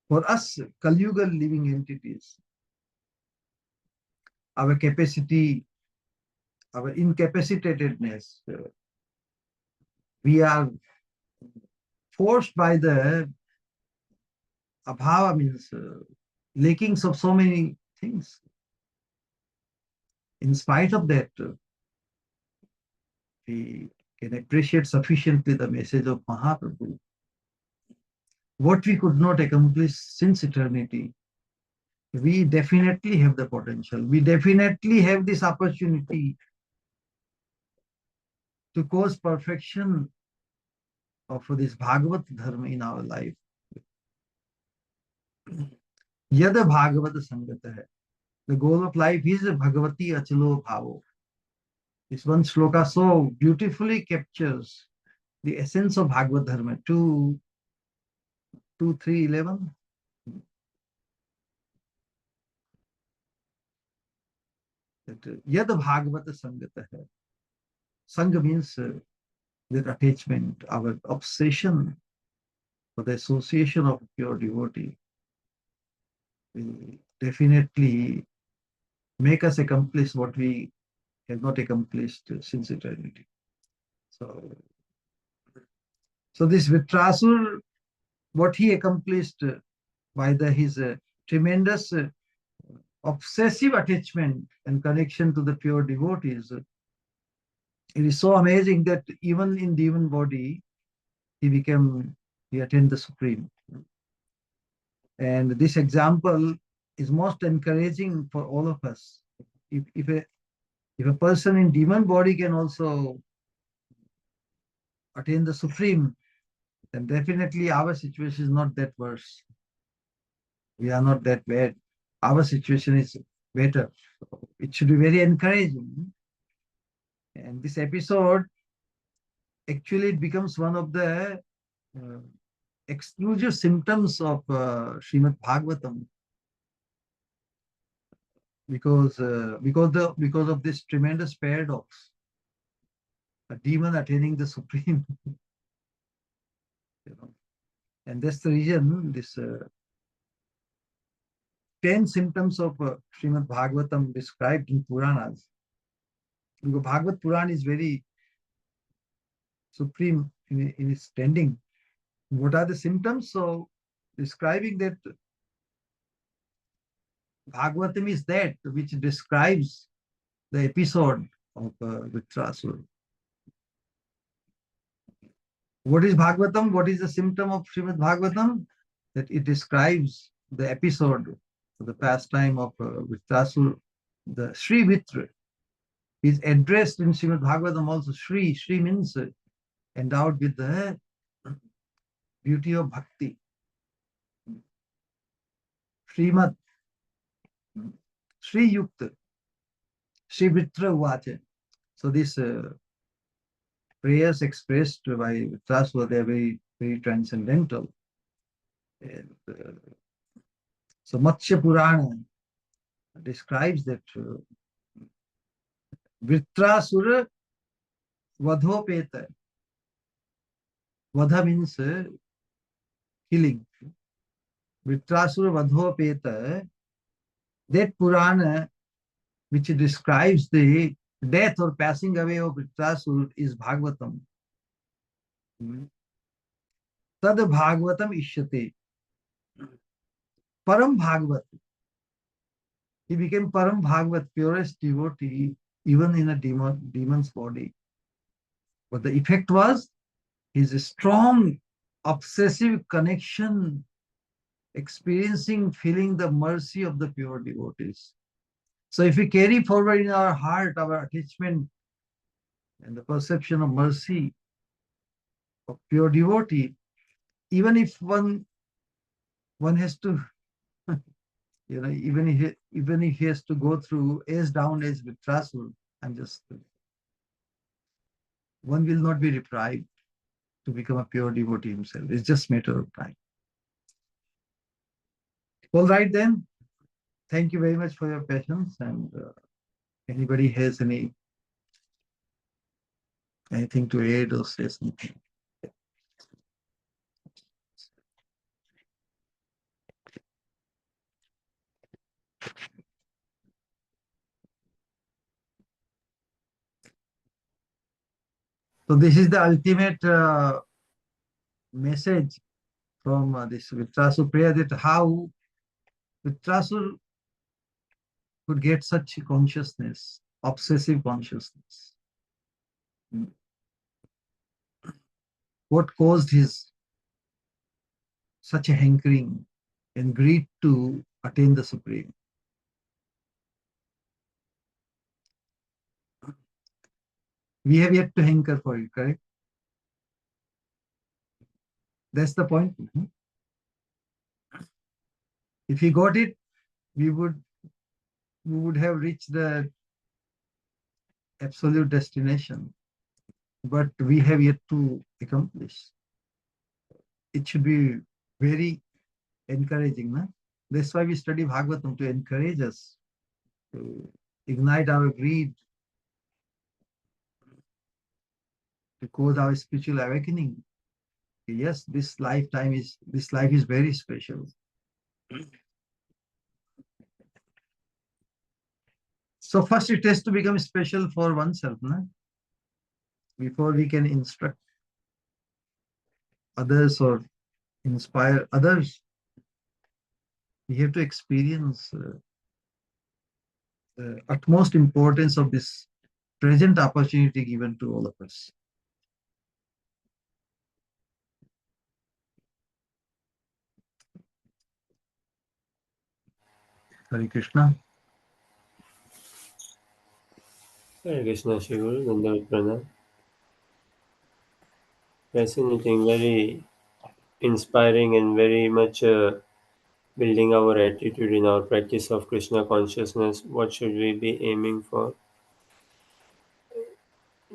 for us Kali-yuga living entities, our capacity, our incapacitatedness, we are forced by the abhava, means lackings of so many things. In spite of that, we can appreciate sufficiently the message of Mahaprabhu. What we could not accomplish since eternity, we definitely have the potential. We definitely have this opportunity to cause perfection of this Bhagavad Dharma in our life. Yada Bhagavad Sangata. The goal of life is Bhagavati Achalo Bhavo. This one sloka so beautifully captures the essence of Bhagavad Dharma. 2:3:11. Yada Bhagavata Sangata. Sangha means that attachment, our obsession for the association of pure devotee will definitely make us accomplish what we have not accomplished since eternity. So this Vṛtrāsura, what he accomplished by his tremendous obsessive attachment and connection to the pure devotees, it is so amazing that even in demon body, he attained the supreme. And this example is most encouraging for all of us. If a person in demon body can also attain the supreme, then definitely our situation is not that worse. We are not that bad. Our situation is better. So it should be very encouraging. And this episode, actually, it becomes one of the exclusive symptoms of Srimad Bhagavatam, because of this tremendous paradox, a demon attaining the supreme. And that's the reason this 10 symptoms of Srimad Bhagavatam described in Puranas. Because Bhagavad Purana is very supreme in its standing. What are the symptoms? So, describing that Bhagavatam is that which describes the episode of Vṛtrāsura. What is Bhagavatam? What is the symptom of Srimad Bhagavatam? That it describes the episode, the pastime of Vṛtrāsura. The Sri Vitra is addressed in Srimad Bhagavatam also. Sri means endowed with the beauty of bhakti. Srimad, Sri Yukta, Sri Vitra Uvacha. So these prayers expressed by Vṛtrāsura, they are very, very transcendental. And so Matsya Purana describes that Vṛtrāsura Vadhopeta. Vadha means killing. Vṛtrāsura Vadhopeta, that Purana which describes the death or passing away of Vṛtrāsura is Bhagavatam. Tad Bhagavatam Ishyate. Param Bhagavat. He became Param Bhagavat, purest devotee, even in a demon's body. But the effect was his strong, obsessive connection, experiencing, feeling the mercy of the pure devotees. So if we carry forward in our heart our attachment and the perception of mercy of pure devotee, even if one has to, even if he has to go through as down as Vṛtrāsura, one will not be deprived to become a pure devotee himself. It's just a matter of time. All right then. Thank you very much for your patience. And anybody has anything to add or say something? So this is the ultimate message from this Vṛtrāsura prayer, that how Vṛtrāsura could get such consciousness, obsessive consciousness. What caused his such a hankering and greed to attain the Supreme? We have yet to hanker for it, correct? That's the point. If we got it, we would have reached the absolute destination. But we have yet to accomplish. It should be very encouraging, no? That's why we study Bhagavatam, to encourage us, to ignite our greed, to cause our spiritual awakening. Yes, this life is very special. So first it has to become special for oneself, no? Before we can instruct others or inspire others, we have to experience the utmost importance of this present opportunity given to all of us. Hare Krishna. Hare Krishna, Shri Guru, Dandavat Pranam. Fascinating, very inspiring, and very much building our attitude in our practice of Krishna consciousness. What should we be aiming for?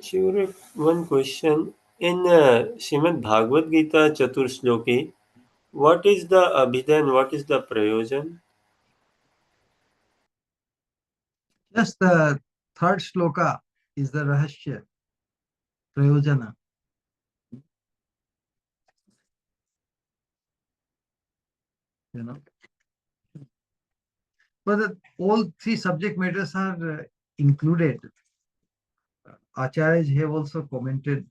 Shri Guru, one question. In Srimad Bhagavad Gita Chatur Shloki, what is the Abhidhan, what is the Prayojan? Just the third shloka is the Rahasya, Prayojana. But all three subject matters are included. Acharyas have also commented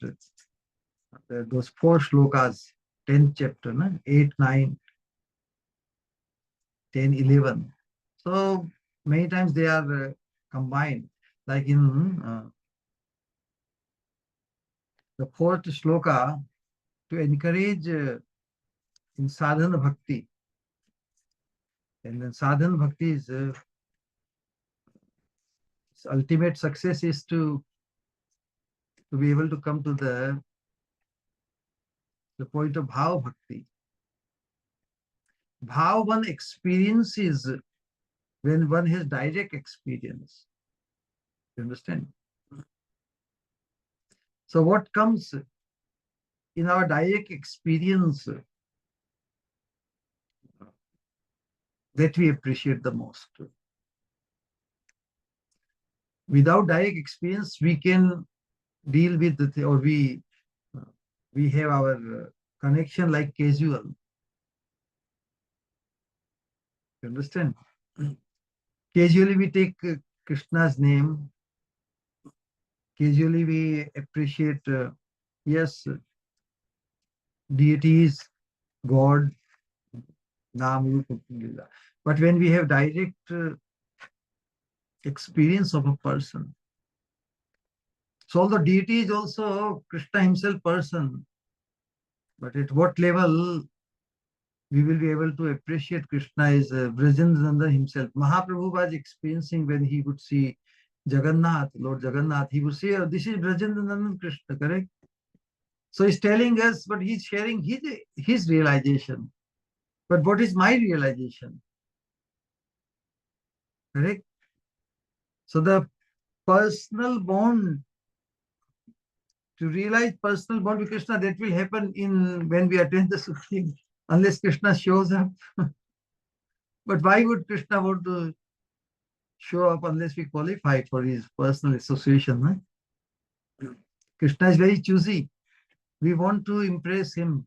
those four shlokas, 10th chapter, 8, 9, 10, 11. So many times they are combined. Like in the fourth shloka, to encourage in sadhana bhakti. And then sadhana bhakti is ultimate success is to be able to come to the point of bhav bhakti. Bhav one experiences when one has direct experience. You understand? So what comes in our direct experience that we appreciate the most? Without direct experience, we can deal with the or we have our connection like casual. You understand? Casually we take Krishna's name. Casually we appreciate, yes, deity is God, Nam, Rupa, Lila. But when we have direct experience of a person. So although deity is also Krishna himself person, but at what level we will be able to appreciate Krishna is Vṛtrāsura himself. Mahaprabhu was experiencing when he would see Jagannath, Lord Jagannath, he would say, oh, this is Vṛtrāsura Krishna, correct? So he's telling us, but he's sharing his realization. But what is my realization? Correct? So the personal bond, to realize personal bond with Krishna, that will happen in when we attend the Supreme, unless Krishna shows up. But why would Krishna want to show up unless we qualify for his personal association? Right? Krishna is very choosy. We want to impress him.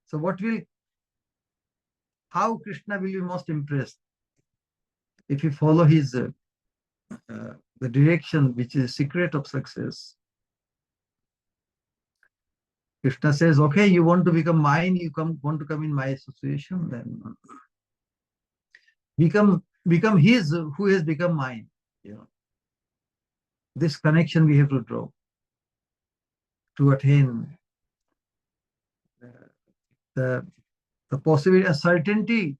So how Krishna will be most impressed? If we follow his the direction which is secret of success. Krishna says, okay, you want to become mine, want to come in my association, then become his who has become mine. You know, this connection we have to draw to attain the possibility, a certainty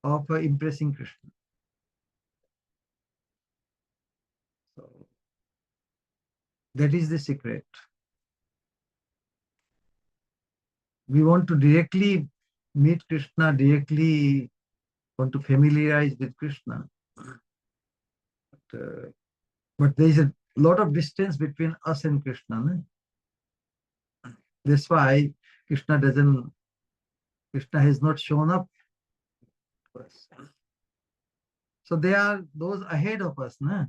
of impressing Krishna. So that is the secret. We want to directly meet Krishna, directly want to familiarize with Krishna. But there is a lot of distance between us and Krishna. No? That's why Krishna has not shown up to us. So they are those ahead of us. No?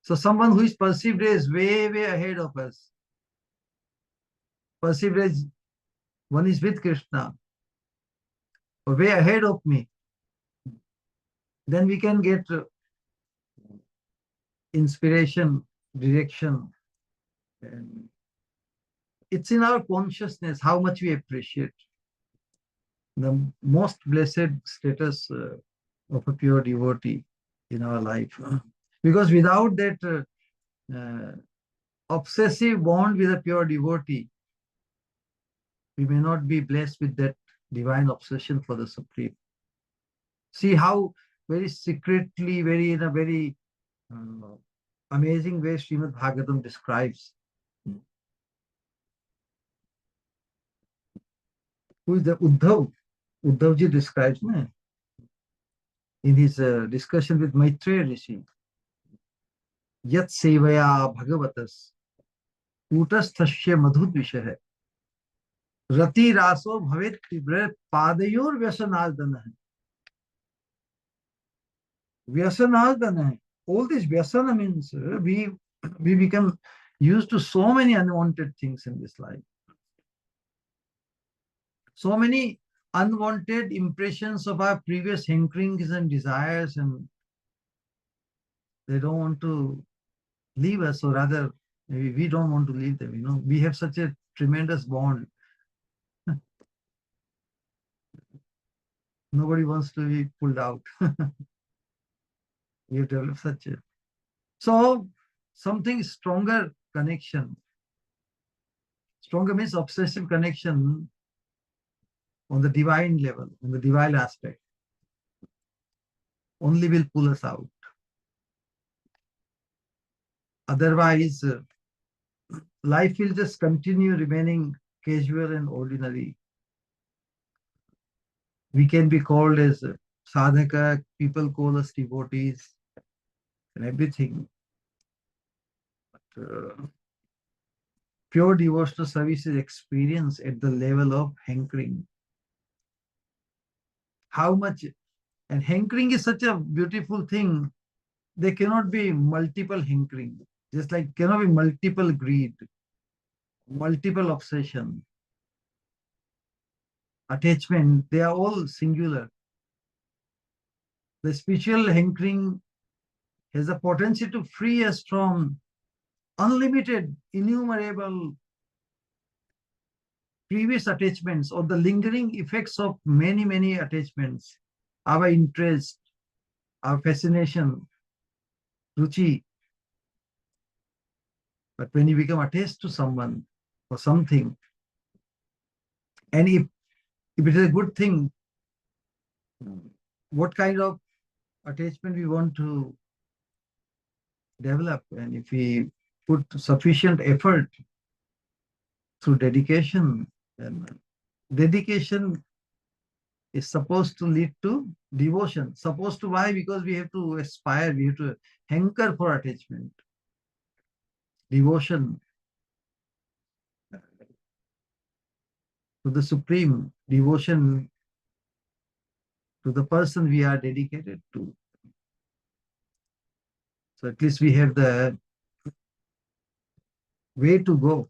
So someone who is perceived as way, way ahead of us, perceived as one is with Krishna, or way ahead of me, then we can get inspiration, direction. And it's in our consciousness how much we appreciate the most blessed status of a pure devotee in our life. Because without that obsessive bond with a pure devotee, we may not be blessed with that divine obsession for the Supreme. See how very secretly, in a very amazing way Srimad Bhagavatam describes. Who is the Uddhav? Uddhavji describes in his discussion with Maitreya Rishi. Yat sevaya bhagavatas utasthasya madhudvishah rati raso bhavet kribra padayor vyasanaldana. Vyasanaldana. All this vyasana means we become used to so many unwanted things in this life. So many unwanted impressions of our previous hankerings and desires, and they don't want to leave us, or rather, maybe we don't want to leave them. You know, we have such a tremendous bond. Nobody wants to be pulled out. We have developed such a. So, something stronger connection. Stronger means obsessive connection on the divine level, on the divine aspect, only will pull us out. Otherwise, life will just continue remaining casual and ordinary. We can be called as sadhaka, people call us devotees and everything. But pure devotional service is experienced at the level of hankering. How much, and hankering is such a beautiful thing. There cannot be multiple hankering, just like cannot be multiple greed, multiple obsession, attachment. They are all singular. The spiritual hankering has the potential to free us from unlimited, innumerable previous attachments or the lingering effects of many, many attachments, our interest, our fascination, ruchi. But when you become attached to someone or something, and if it is a good thing, what kind of attachment we want to develop, and if we put sufficient effort through dedication, then dedication is supposed to lead to devotion. Supposed to, why? Because we have to aspire, we have to hanker for attachment. Devotion to the Supreme, devotion to the person we are dedicated to. So at least we have the way to go.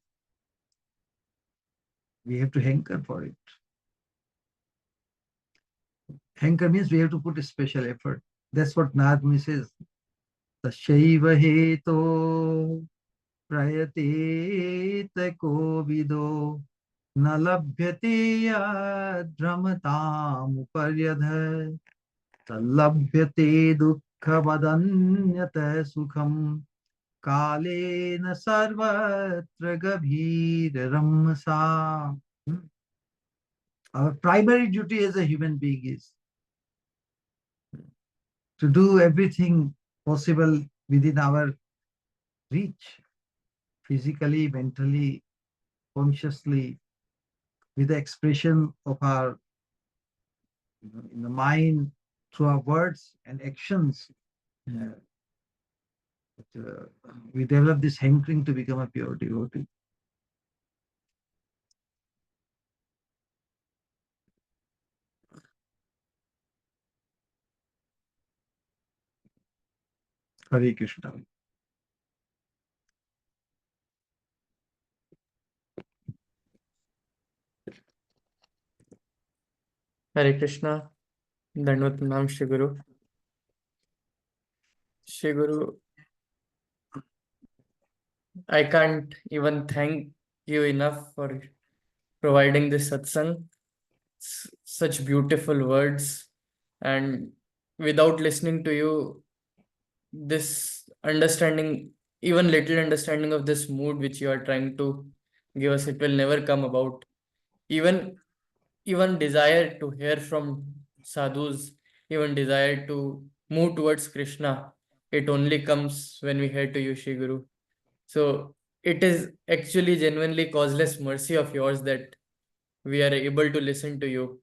We have to hanker for it. Hanker means we have to put a special effort. That's what Narad Muni says. Tashaiva heto prayate ko vido nalabhyate yadramatam uparyadha talabhyate dukkha vadanyata sukham kalena sarvatra gabhir ramsa. Our primary duty as a human being is to do everything possible within our reach, physically, mentally, consciously, with the expression of our in the mind, through our words and actions. We develop this hankering to become a pure devotee. Hare Krishna. Hare Krishna. Dandavat Pranam Shri Guru. Shri Guru, I can't even thank you enough for providing this satsang. Such beautiful words, and without listening to you, this understanding, even little understanding of this mood which you are trying to give us, it will never come about. Even desire to hear from sadhus, even desire to move towards Krishna, it only comes when we hear to you, Shri Guru. So it is actually genuinely causeless mercy of yours that we are able to listen to you.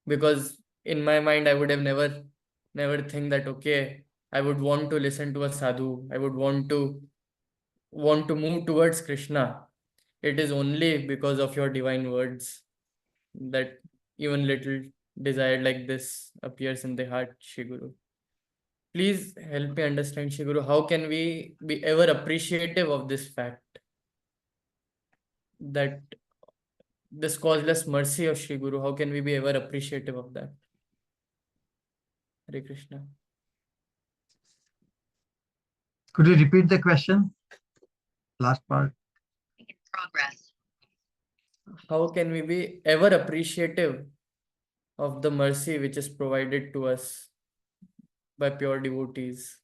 Because in my mind, I would have never think that, okay, I would want to listen to a sadhu. I would want to move towards Krishna. It is only because of your divine words that even little desire like this appears in the heart, Shri Guru. Please help me understand, Shri Guru, how can we be ever appreciative of this fact, that this causeless mercy of Shri Guru, how can we be ever appreciative of that? Hare Krishna. Could you repeat the question? Last part. Progress. How can we be ever appreciative of the mercy which is provided to us by pure devotees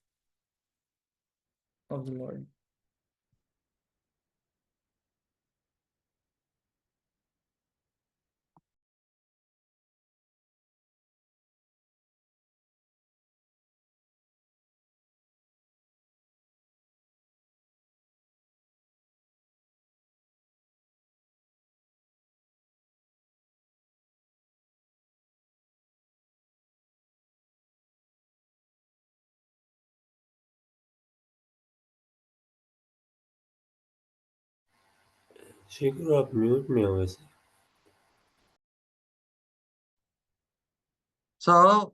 of the Lord? Shri गुरु आप mute में हो वैसे. So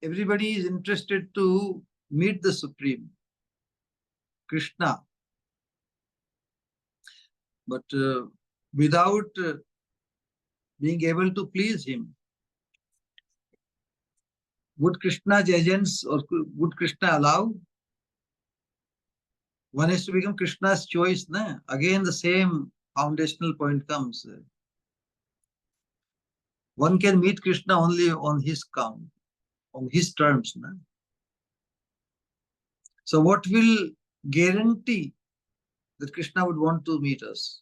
everybody is interested to meet the Supreme, Krishna. But without being able to please him, would Krishna's agents or would Krishna allow? One has to become Krishna's choice. Na? Again, the same foundational point comes. One can meet Krishna only on his count, on his terms. No? So what will guarantee that Krishna would want to meet us?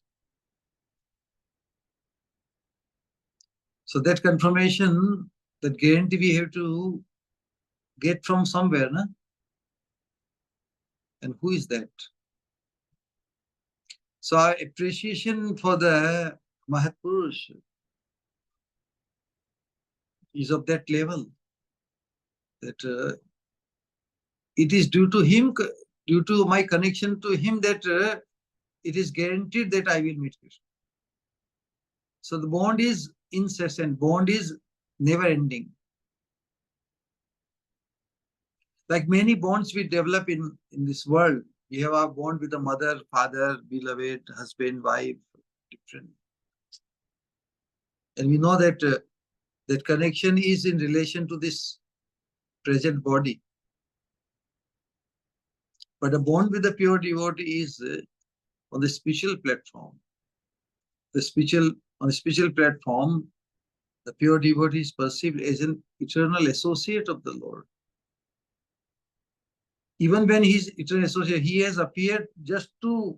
So that confirmation, that guarantee we have to get from somewhere. No? And who is that? So our appreciation for the Mahapurush is of that level, that it is due to him, due to my connection to him, that it is guaranteed that I will meet Krishna. So the bond is incessant, bond is never ending. Like many bonds we develop in this world, we have our bond with the mother, father, beloved, husband, wife, different. And we know that that connection is in relation to this present body. But a bond with the pure devotee is on the spiritual platform. On the spiritual platform, the pure devotee is perceived as an eternal associate of the Lord. Even when he is eternal associate, he has appeared just to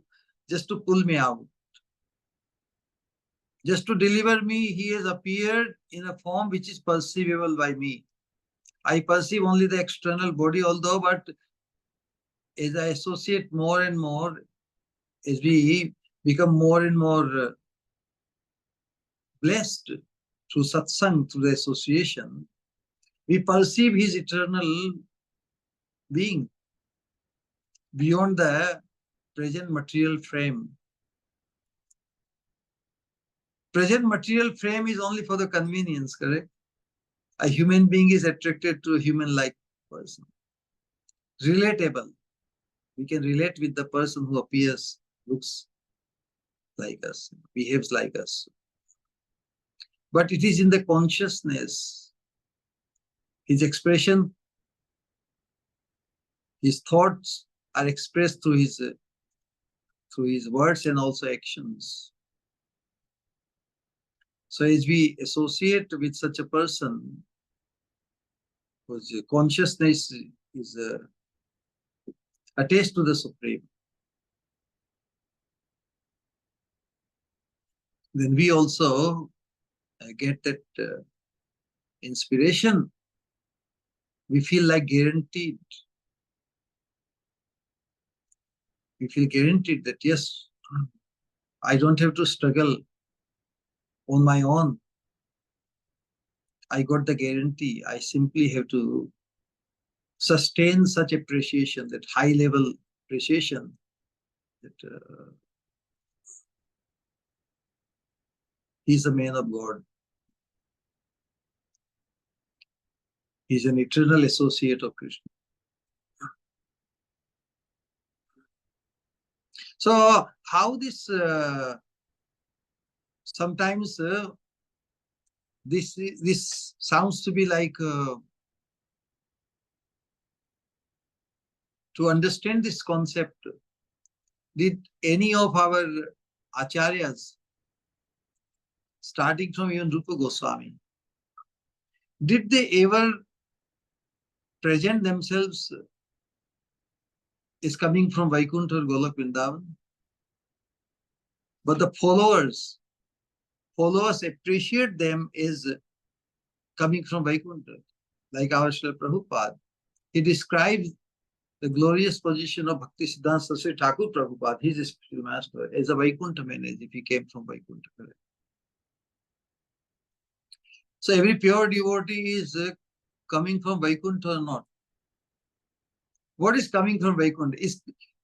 pull me out. Just to deliver me, he has appeared in a form which is perceivable by me. I perceive only the external body, although, but as I associate more and more, as we become more and more blessed through satsang, through the association, we perceive his eternal being beyond the present material frame. Present material frame is only for the convenience, correct? A human being is attracted to a human-like person. Relatable. We can relate with the person who appears, looks like us, behaves like us. But it is in the consciousness, his expression, his thoughts are expressed through his words and also actions. So as we associate with such a person whose consciousness is attached to the Supreme, then we also get that inspiration. We feel like guaranteed. We feel guaranteed that yes, I don't have to struggle on my own. I got the guarantee. I simply have to sustain such appreciation, that high level appreciation, that he's a man of God. He's an eternal associate of Krishna. So how this sometimes this sounds to be like to understand this concept, did any of our acharyas, starting from even Rupa Goswami, did they ever present themselves as coming from Vaikuntha or Golok Vrindavan? But the followers appreciate them as coming from Vaikuntha, like our Srila Prabhupada. He describes the glorious position of Bhaktisiddhanta Saraswati Thakur Prabhupada, his spiritual master, as a Vaikuntha man, as if he came from Vaikuntha. So every pure devotee is coming from Vaikuntha or not? What is coming from Vaikuntha?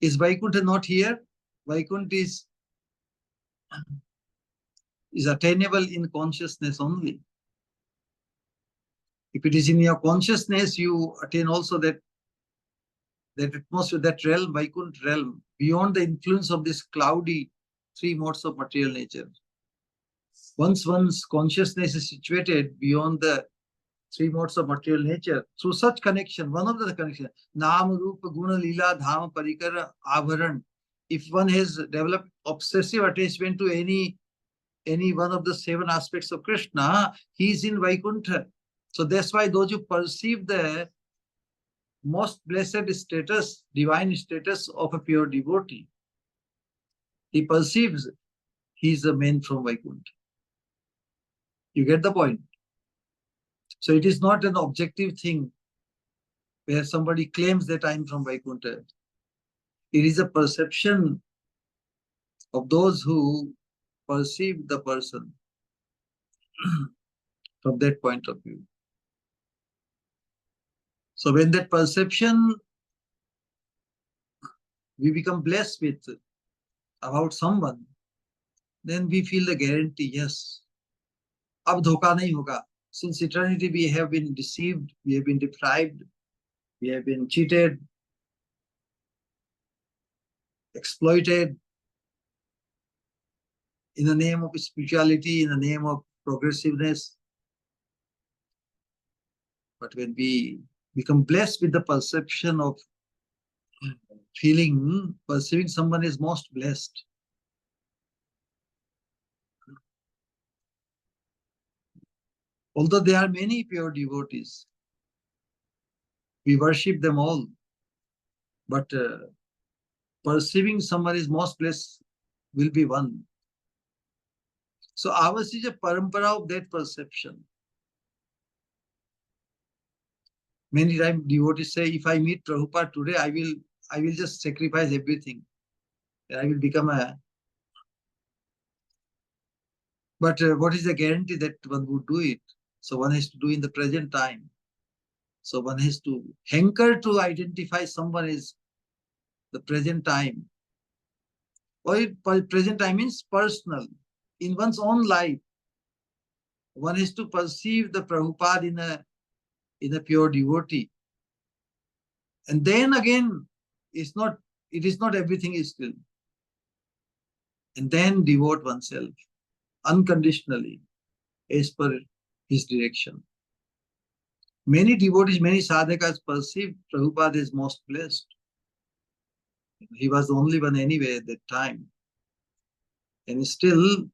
Is Vaikuntha not here? Vaikuntha is attainable in consciousness only. If it is in your consciousness, you attain also that atmosphere, that realm, Vaikuntha realm, beyond the influence of this cloudy three modes of material nature. Once one's consciousness is situated beyond the three modes of material nature, through such connection, one of the connection, Nam, Rupa, Guna, Lila, Dhama, Parikara, Avaran, if one has developed obsessive attachment to any one of the seven aspects of Krishna, he is in Vaikuntha. So that's why those who perceive the most blessed status, divine status of a pure devotee, he perceives he is a man from Vaikuntha. You get the point? So it is not an objective thing where somebody claims that I am from Vaikuntha. It is a perception of those who perceive the person from that point of view. So when that perception we become blessed with about someone, then we feel the guarantee, yes, ab dhoka nahi hoga. Since eternity we have been deceived, we have been deprived, we have been cheated, exploited in the name of spirituality, in the name of progressiveness. But when we become blessed with the perception of perceiving someone is most blessed, although there are many pure devotees, we worship them all, but perceiving someone is most blessed will be one. So ours is a parampara of that perception. Many times devotees say, if I meet Prabhupada today, I will just sacrifice everything. I will become a... But what is the guarantee that one would do it? So one has to do in the present time. So one has to hanker to identify someone as the present time. Or present time means personal. In one's own life, one has to perceive the Prabhupada in a pure devotee. And then again, it is not everything is still. And then devote oneself unconditionally as per his direction. Many devotees, many sadhakas perceive Prabhupada as most blessed. He was the only one anyway at that time. And still,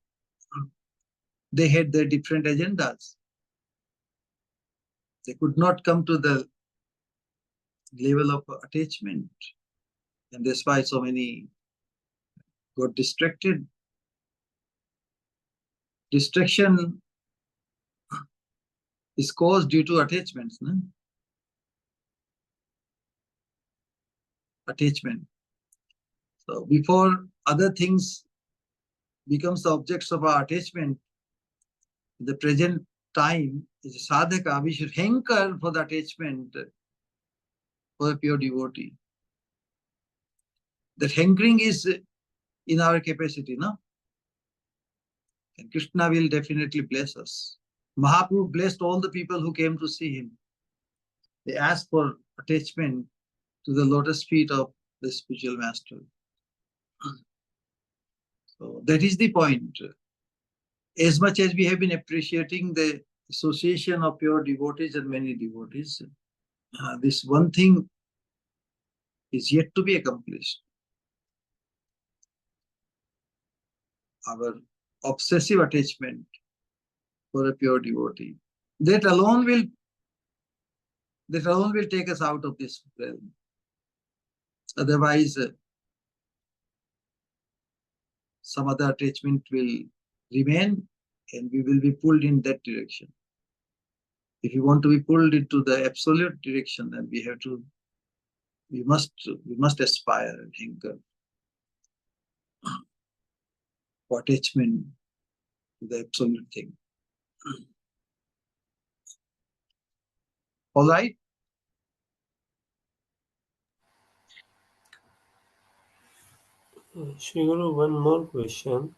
they had their different agendas. They could not come to the level of attachment. And that's why so many got distracted. Distraction is caused due to attachments. No? Attachment. So before other things becomes the objects of our attachment, in the present time, as a sadhaka, we should hanker for the attachment for a pure devotee. That hankering is in our capacity, no? And Krishna will definitely bless us. Mahaprabhu blessed all the people who came to see him. They asked for attachment to the lotus feet of the spiritual master. So that is the point. As much as we have been appreciating the association of pure devotees and many devotees, this one thing is yet to be accomplished. Our obsessive attachment for a pure devotee. That alone will take us out of this realm. Otherwise, some other attachment will remain and we will be pulled in that direction. If you want to be pulled into the absolute direction, then we must aspire and hanker for attachment to the absolute thing. All right? Shri Guru, one more question.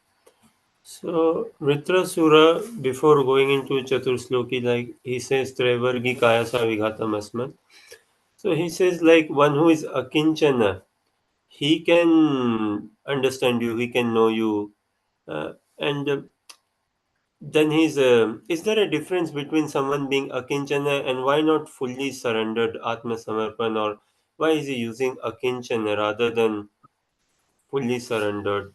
So, Vṛtrāsura, before going into Chatursloki, like he says, Traivargi Kayasa Vighatam Asmat. So he says, like one who is akinchana, he can understand you, he can know you, and then is there a difference between someone being akinchana and why not fully surrendered Atma Samarpan, or why is he using akinchana rather than fully surrendered?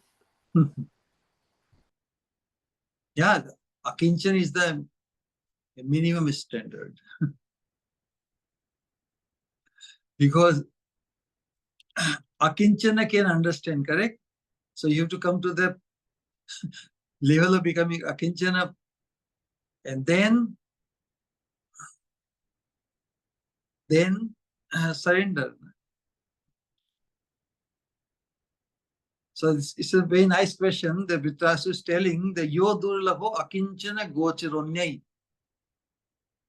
Yeah, Akinchan is the a minimum standard. Because akinchana can understand, correct? So you have to come to the level of becoming akinchana, and then surrender. So it's a very nice question. The Vṛtrāsura is telling the yo durlabho akinchana gochironyai.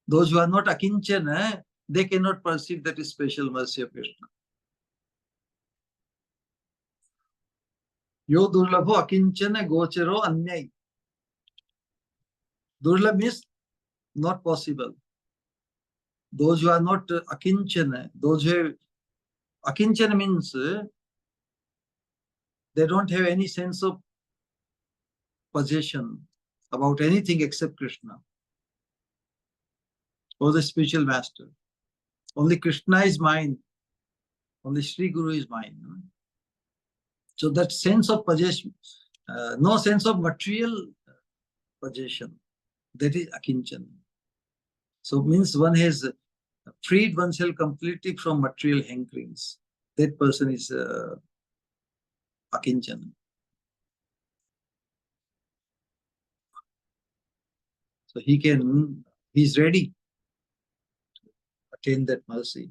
Those who are not akinchana, they cannot perceive that special mercy of Krishna. Yo durlabho akinchana gochiro anyai. Durlabh means not possible. Those who are not akinchana, those who have akinchana means they don't have any sense of possession about anything except Krishna or the spiritual master. Only Krishna is mine. Only Sri Guru is mine. So that sense of possession, no sense of material possession, that is akinchana. So it means one has freed oneself completely from material hankerings. That person is akinchana. So he's ready to attain that mercy.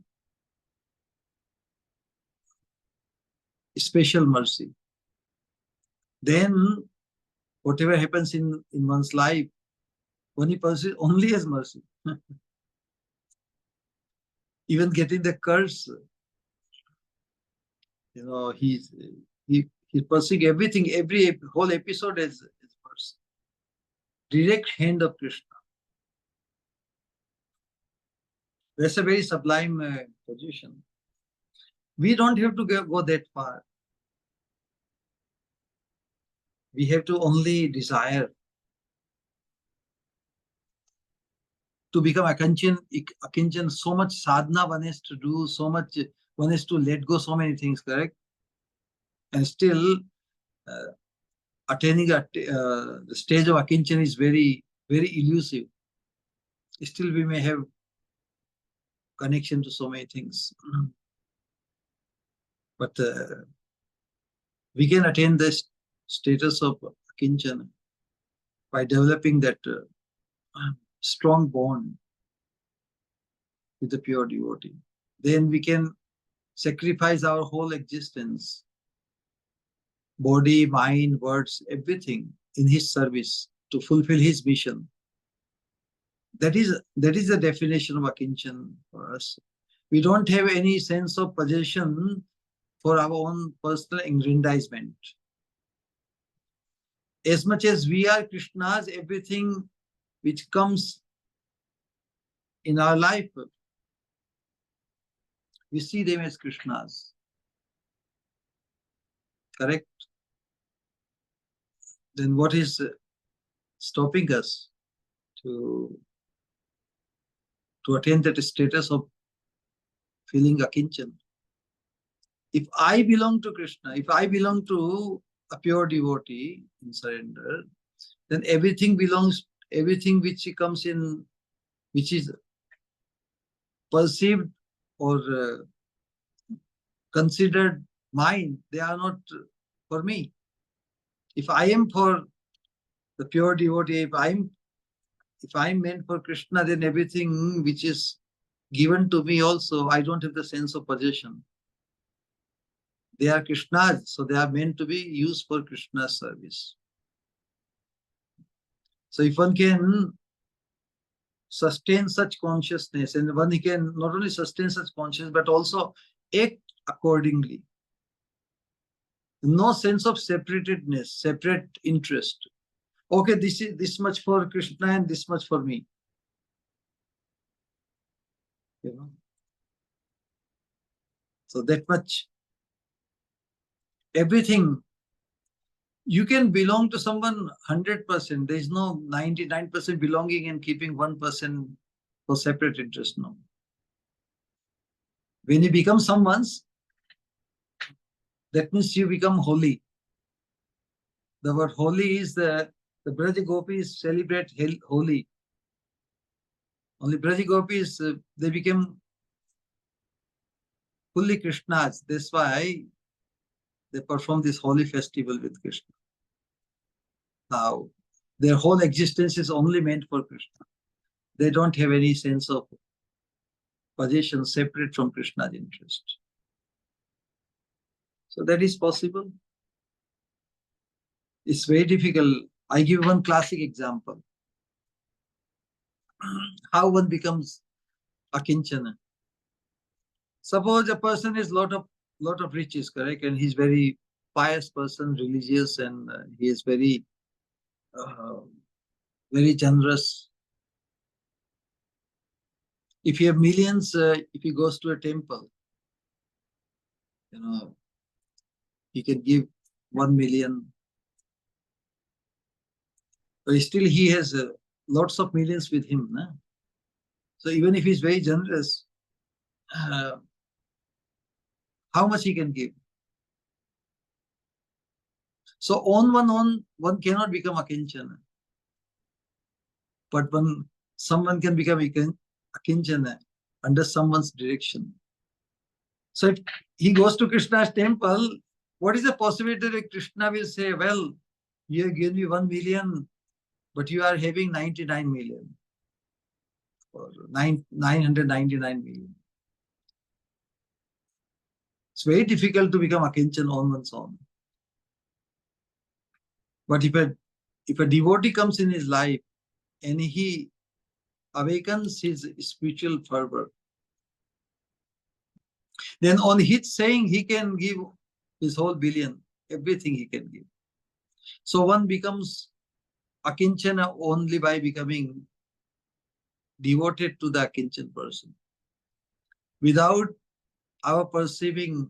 Special mercy. Then whatever happens in one's life, when he perceives only as mercy. Even getting the curse, he perceives everything, every whole episode as mercy. Direct hand of Krishna. That's a very sublime position. We don't have to go that far. We have to only desire to become akinchan. So much sadhana one has to do, so much one has to let go so many things, correct? And still attaining the stage of akinchan is very, very elusive. Still we may have connection to so many things. But we can attain this status of akinchan by developing that strong bond with the pure devotee. Then we can sacrifice our whole existence, body, mind, words, everything in his service to fulfill his mission. That is the definition of akinchan for us. We don't have any sense of possession for our own personal aggrandizement. As much as we are Krishna's, everything which comes in our life, we see them as Krishna's. Correct? Then what is stopping us to attain that status of feeling akinchan? If I belong to Krishna, if I belong to a pure devotee in surrender, then everything which comes in, which is perceived or considered mine, they are not for me. If I am for the pure devotee, if I'm meant for Krishna, then everything which is given to me also, I don't have the sense of possession. They are Krishna's, so they are meant to be used for Krishna's service. So if one can sustain such consciousness, and one can not only sustain such consciousness, but also act accordingly. No sense of separatedness, separate interest. Okay, this is this much for Krishna and this much for me. So that much. Everything. You can belong to someone 100%. There is no 99% belonging and keeping 1% for separate interest. No. When you become someone's, that means you become holy. The word holy is the Braja Gopis celebrate holy. Only Braja Gopis, they became fully Krishna's. That's why they perform this holy festival with Krishna. Now, their whole existence is only meant for Krishna. They don't have any sense of possession separate from Krishna's interest. So that is possible. It's very difficult. I give one classic example. How one becomes akinchana. Suppose a person is lot of riches, correct, and he's very pious person, religious, and he is very generous. If he have millions, if he goes to a temple, he can give 1 million. But still he has lots of millions with him. No? So even if he's very generous, how much he can give? So on one cannot become akinchana. But someone can become akinchana under someone's direction. So if he goes to Krishna's temple, what is the possibility that Krishna will say, well, you have given me 1 million, but you are having 99 million or 999 million. It's very difficult to become akinchana on one's own. But if a devotee comes in his life and he awakens his spiritual fervor, then on his saying he can give his whole billion, everything he can give. So one becomes akinchana only by becoming devoted to the akinchana person. Without our perceiving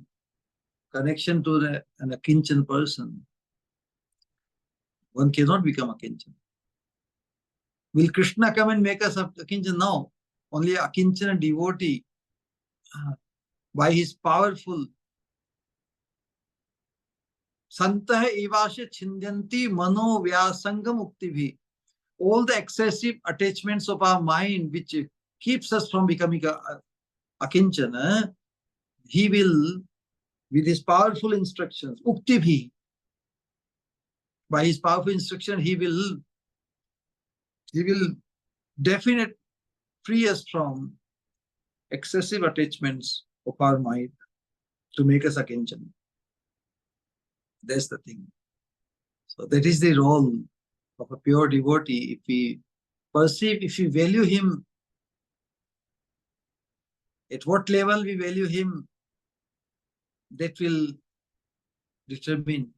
connection to an akinchana person, one cannot become akinchana. Will Krishna come and make us akinchana? No. Only akinchana devotee, by his powerful Santah evasya chindyanti mano vyasanga mukti. All the excessive attachments of our mind which keeps us from becoming akinchana, he will, with his powerful instructions, ukti, by his powerful instruction, he will definitely free us from excessive attachments of our mind to make us akinchana. That's the thing. So that is the role of a pure devotee. If we perceive, if we value him, at what level we value him, that will determine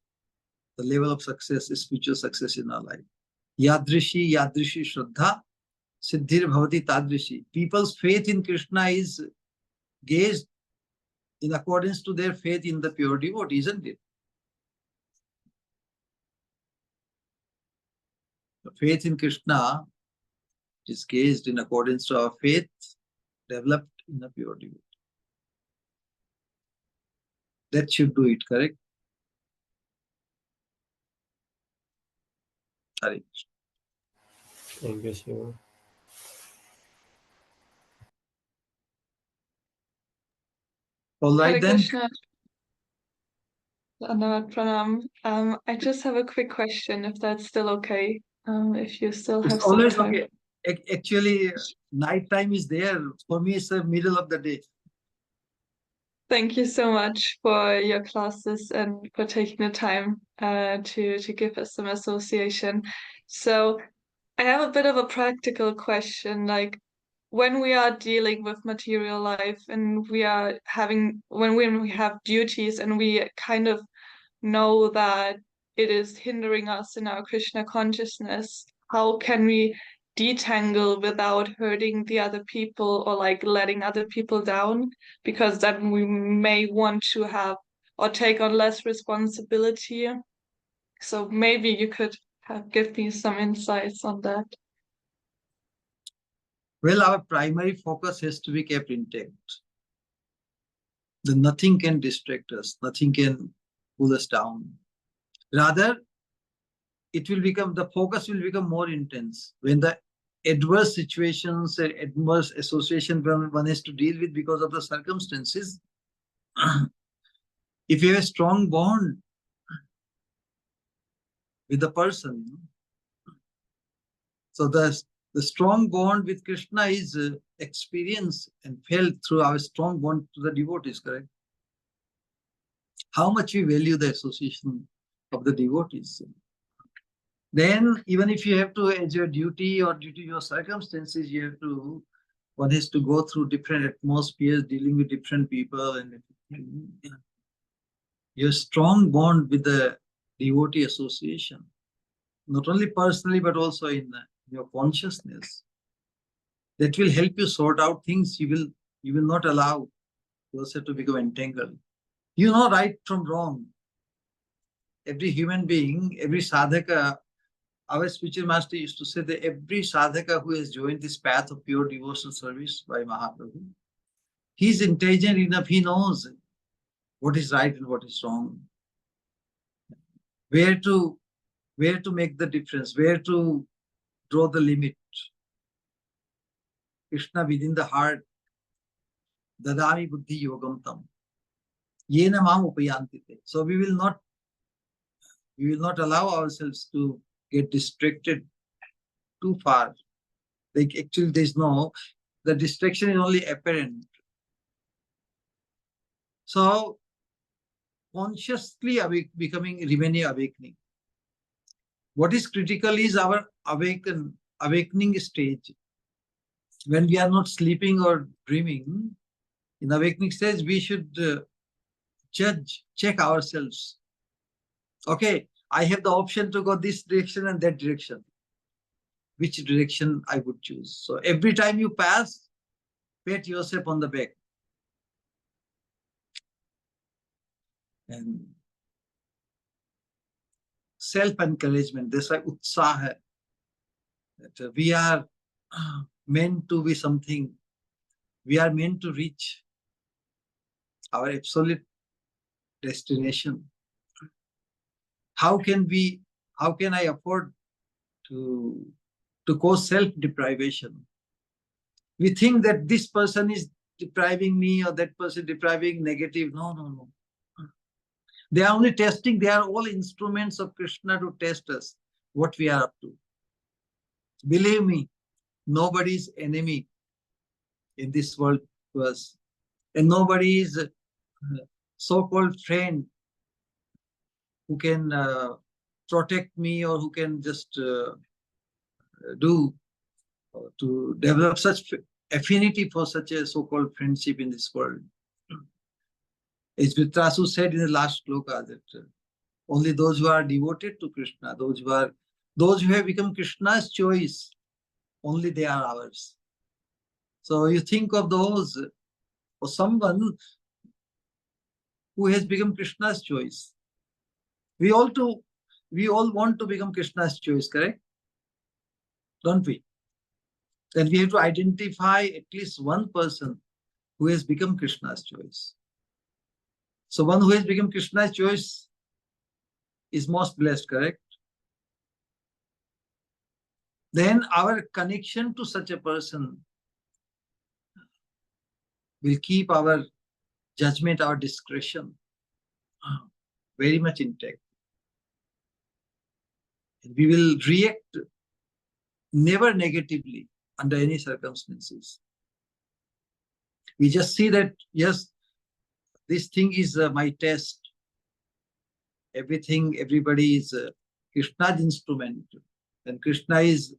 the level of success, spiritual success in our life. Yadrishi Shraddha, Siddhir Bhavati Tadrishi. People's faith in Krishna is gauged in accordance to their faith in the pure devotee, isn't it? The faith in Krishna is gauged in accordance to our faith developed in the pure devotee. That should do it, correct? Hare Krishna. Thank you, Shiva. All right Hare then. Krishna. Anand Pranam. I just have a quick question, if that's still okay. If you still have It's some always time. okay. Actually, night time is there. For me, it's the middle of the day. Thank you so much for your classes and for taking the time to give us some association. So I have a bit of a practical question, like when we are dealing with material life and when we have duties and we kind of know that it is hindering us in our Krishna consciousness, how can we detangle without hurting the other people or like letting other people down? Because then we may want to have or take on less responsibility. So maybe you could give me some insights on that. Well, our primary focus has to be kept intact. Then nothing can distract us, nothing can pull us down. Rather, the focus will become more intense when the adverse situations, adverse association one has to deal with because of the circumstances. If you have a strong bond with the person, so the strong bond with Krishna is experienced and felt through our strong bond to the devotees, correct? How much we value the association of the devotees. Then, even if you have to, as your duty or due to your circumstances, one has to go through different atmospheres, dealing with different people, and your strong bond with the devotee association, not only personally, but also in your consciousness, that will help you sort out things. You will not allow yourself to become entangled. You know right from wrong. Every human being, every sadhaka, our spiritual master used to say that every sadhaka who has joined this path of pure devotional service by Mahaprabhu, he's intelligent enough, he knows what is right and what is wrong, where to make the difference, where to draw the limit. Krishna within the heart, dadami buddhi yogam tam, yena mam upayantite. So we will not allow ourselves to get distracted too far. Like actually the distraction is only apparent. So consciously remaining awakening. What is critical is our awakening stage. When we are not sleeping or dreaming, in awakening stage, we should check ourselves. Okay, I have the option to go this direction and that direction. Which direction I would choose? So every time you pass, pat yourself on the back. And self-encouragement, that's why utsaha, that we are meant to be something. We are meant to reach our absolute destination. How can I afford to cause self-deprivation? We think that this person is depriving me or that person depriving negative. No. They are only testing. They are all instruments of Krishna to test us, what we are up to. Believe me, nobody is enemy in this world to us. And nobody is so-called friend who can protect me or who can just do to develop such affinity for such a so-called friendship in this world. As Vṛtrāsura said in the last shloka, that only those who are devoted to Krishna, those who have become Krishna's choice, only they are ours. So you think of those, or someone who has become Krishna's choice. We all want to become Krishna's choice, correct? Don't we? Then we have to identify at least one person who has become Krishna's choice. So one who has become Krishna's choice is most blessed, correct? Then our connection to such a person will keep our judgment, our discretion very much intact. And we will react never negatively under any circumstances. We just see that, yes, this thing is my test. Everybody is Krishna's instrument. And Krishna is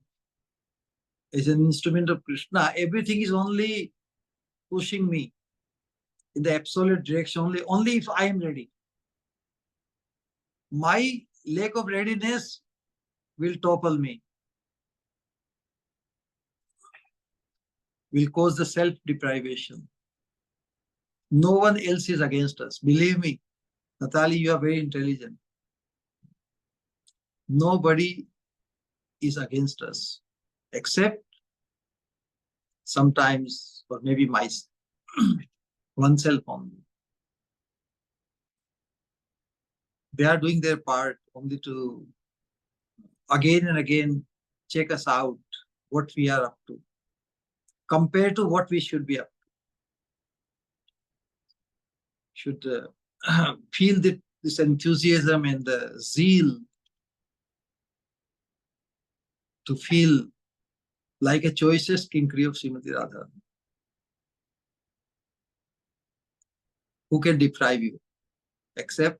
an instrument of Krishna. Everything is only pushing me in the absolute direction, only if I am ready. My lack of readiness will topple me, will cause the self-deprivation. No one else is against us. Believe me, Natali, you are very intelligent. Nobody is against us, except sometimes, or maybe oneself only. They are doing their part only to again and again check us out, what we are up to, compared to what we should be up to. Should feel this enthusiasm and the zeal to feel like a choicest kinkari of Srimati Radha. Who can deprive you? Except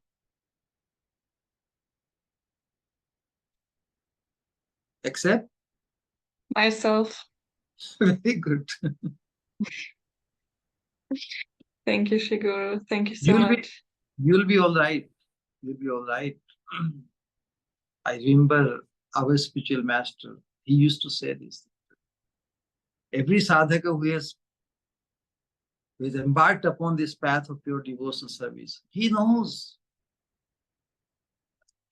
myself. very good. Thank you, Shri Guru. Thank you so much. You'll be all right. You'll be all right. I remember our spiritual master, he used to say this. Every sadhaka who is embarked upon this path of pure devotional service, he knows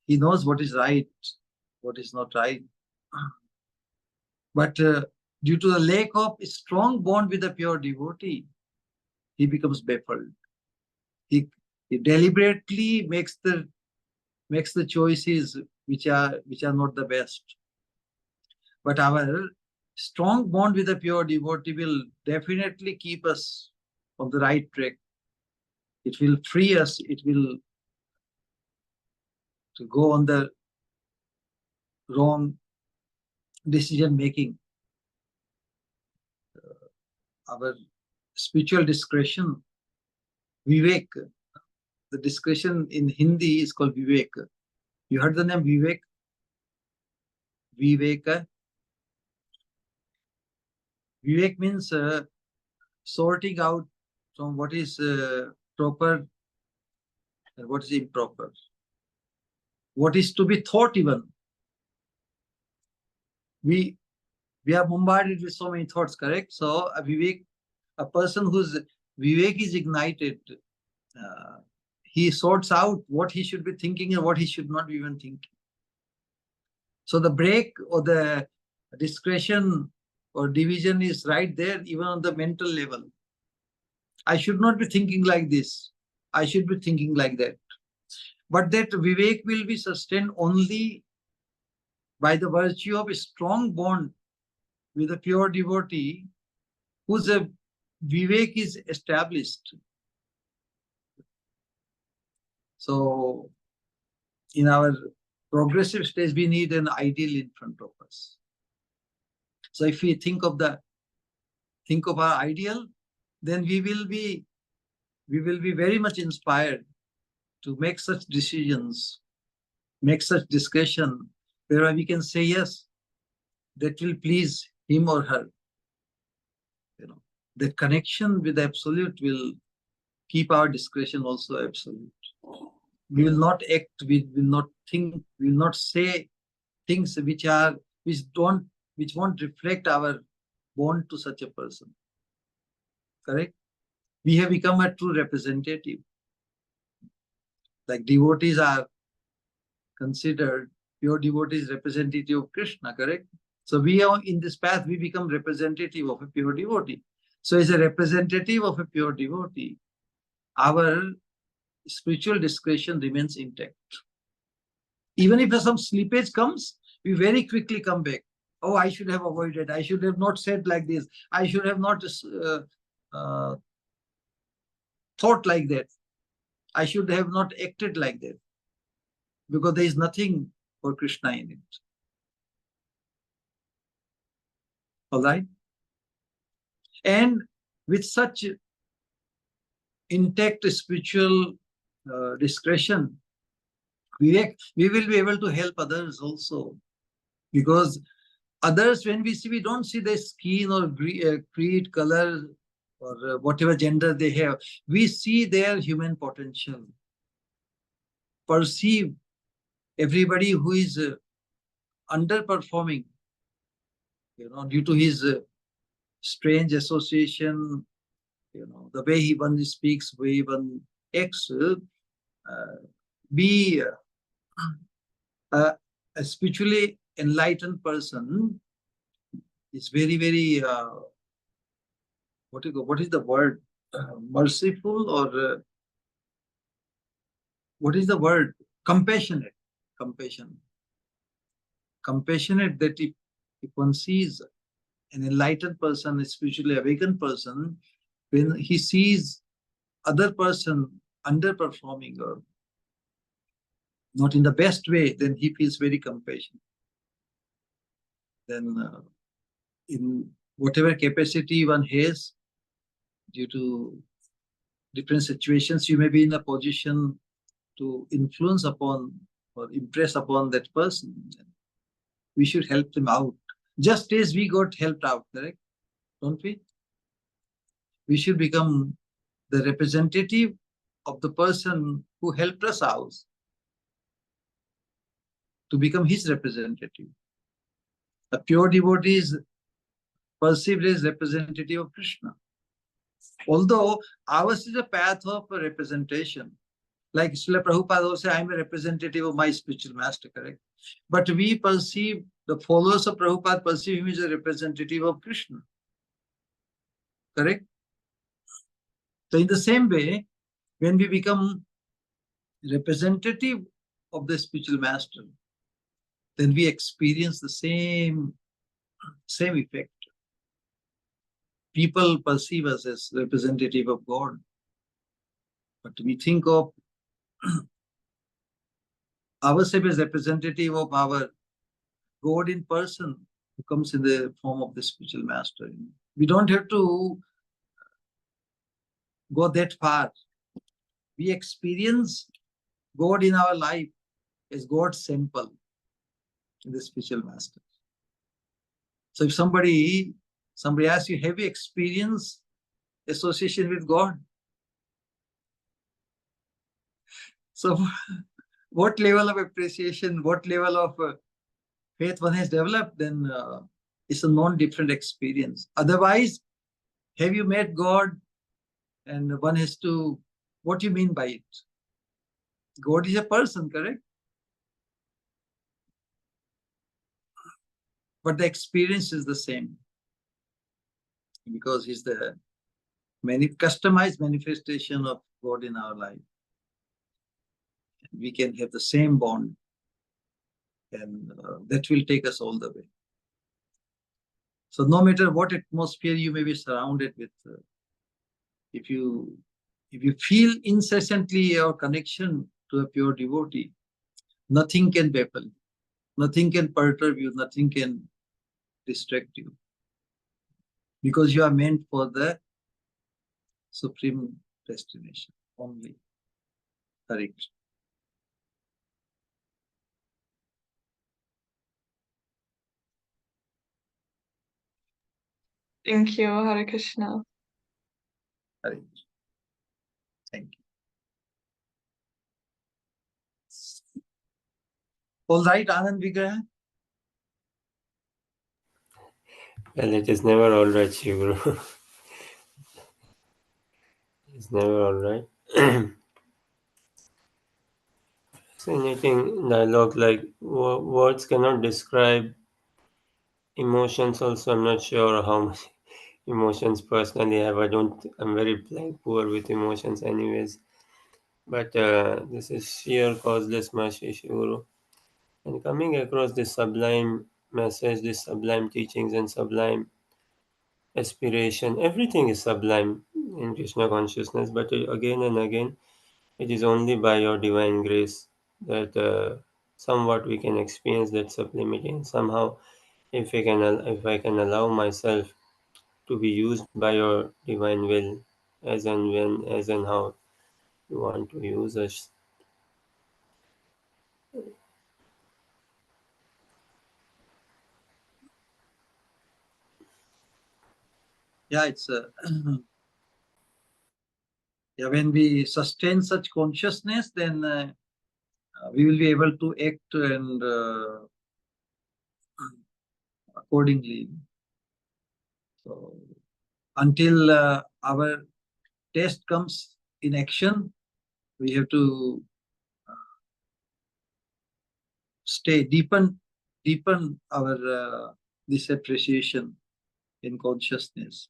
what is right, what is not right. But due to the lack of a strong bond with the pure devotee, he becomes baffled. He deliberately makes the choices which are not the best. But our strong bond with the pure devotee will definitely keep us on the right track. It will free us. It will to go on the wrong decision making. Our spiritual discretion, vivek. The discretion in Hindi is called vivek. You heard the name vivek? Viveka. Vivek means sorting out from what is proper and what is improper. What is to be thought even. We are bombarded with so many thoughts, correct? So a person whose vivek is ignited, he sorts out what he should be thinking and what he should not be even thinking. So the break or the discretion or division is right there, even on the mental level. I should not be thinking like this. I should be thinking like that. But that vivek will be sustained only by the virtue of a strong bond with a pure devotee whose vivek is established. So in our progressive stage, we need an ideal in front of us. So if we think of our ideal, then we will be very much inspired to make such decisions, make such discussion, where we can say yes, that will please him or her. The connection with the absolute will keep our discretion also absolute. We will not act, we will not think, we will not say things which won't reflect our bond to such a person. Correct? We have become a true representative. Like devotees are considered, pure devotees representative of Krishna, correct? So we are in this path, we become representative of a pure devotee. So as a representative of a pure devotee, our spiritual discretion remains intact. Even if some slippage comes, we very quickly come back. Oh, I should have avoided. I should have not said like this. I should have not thought like that. I should have not acted like that. Because there is nothing for Krishna in it. All right? And with such intact spiritual discretion, we will be able to help others also. Because others, when we see, we don't see their skin or creed, color, or whatever gender they have. We see their human potential. Perceive everybody who is underperforming, due to his strange association, the way one speaks, the way one acts, be a spiritually enlightened person is very, very, what is the word? Merciful, or what is the word? Compassionate. Compassionate that if one sees an enlightened person, a spiritually awakened person, when he sees other person underperforming or not in the best way, then he feels very compassionate. Then in whatever capacity one has, due to different situations, you may be in a position to influence upon or impress upon that person. We should help them out, just as we got helped out, correct? Don't we? We should become the representative of the person who helped us out, to become his representative. A pure devotee is perceived as representative of Krishna. Although ours is a path of representation. Like Srila Prabhupada will say, I'm a representative of my spiritual master, correct? But we perceive, the followers of Prabhupada perceive him as a representative of Krishna. Correct? So in the same way, when we become representative of the spiritual master, then we experience the same effect. People perceive us as representative of God. But we think of ourselves as representative of our God in person, who comes in the form of the spiritual master. We don't have to go that far. We experience God in our life as God's sample in the spiritual master. So if somebody asks you, have you experienced association with God? So what level of appreciation, what level of faith one has developed, then it's a non-different experience. Otherwise, have you met God? And one has to, what do you mean by it? God is a person, correct? But the experience is the same, because he's the customized manifestation of God in our life. We can have the same bond, and that will take us all the way. So no matter what atmosphere you may be surrounded with, if you feel incessantly your connection to a pure devotee, nothing can baffle you, nothing can perturb you, nothing can distract you, because you are meant for the supreme destination only. Hare Krishna. Thank you, Hare Krishna. Hare Krishna. Thank you. All right, Anand Vigraha. Well, it is never all right, Shivguru. It's never all right. Fascinating dialogue, like words cannot describe emotions. Also, I'm not sure how much emotions personally have. I'm very poor with emotions anyways. But this is sheer causeless mercy, Shivguru. And coming across this sublime message, this sublime teachings and sublime aspiration, everything is sublime in Krishna consciousness. But again and again, it is only by your divine grace that somewhat we can experience that sublimity. And somehow, if I can allow myself to be used by your divine will, as and when, as and how you want to use us. Yeah, it's yeah, when we sustain such consciousness, then we will be able to act and accordingly. So until our taste comes in action, we have to deepen our this appreciation in consciousness.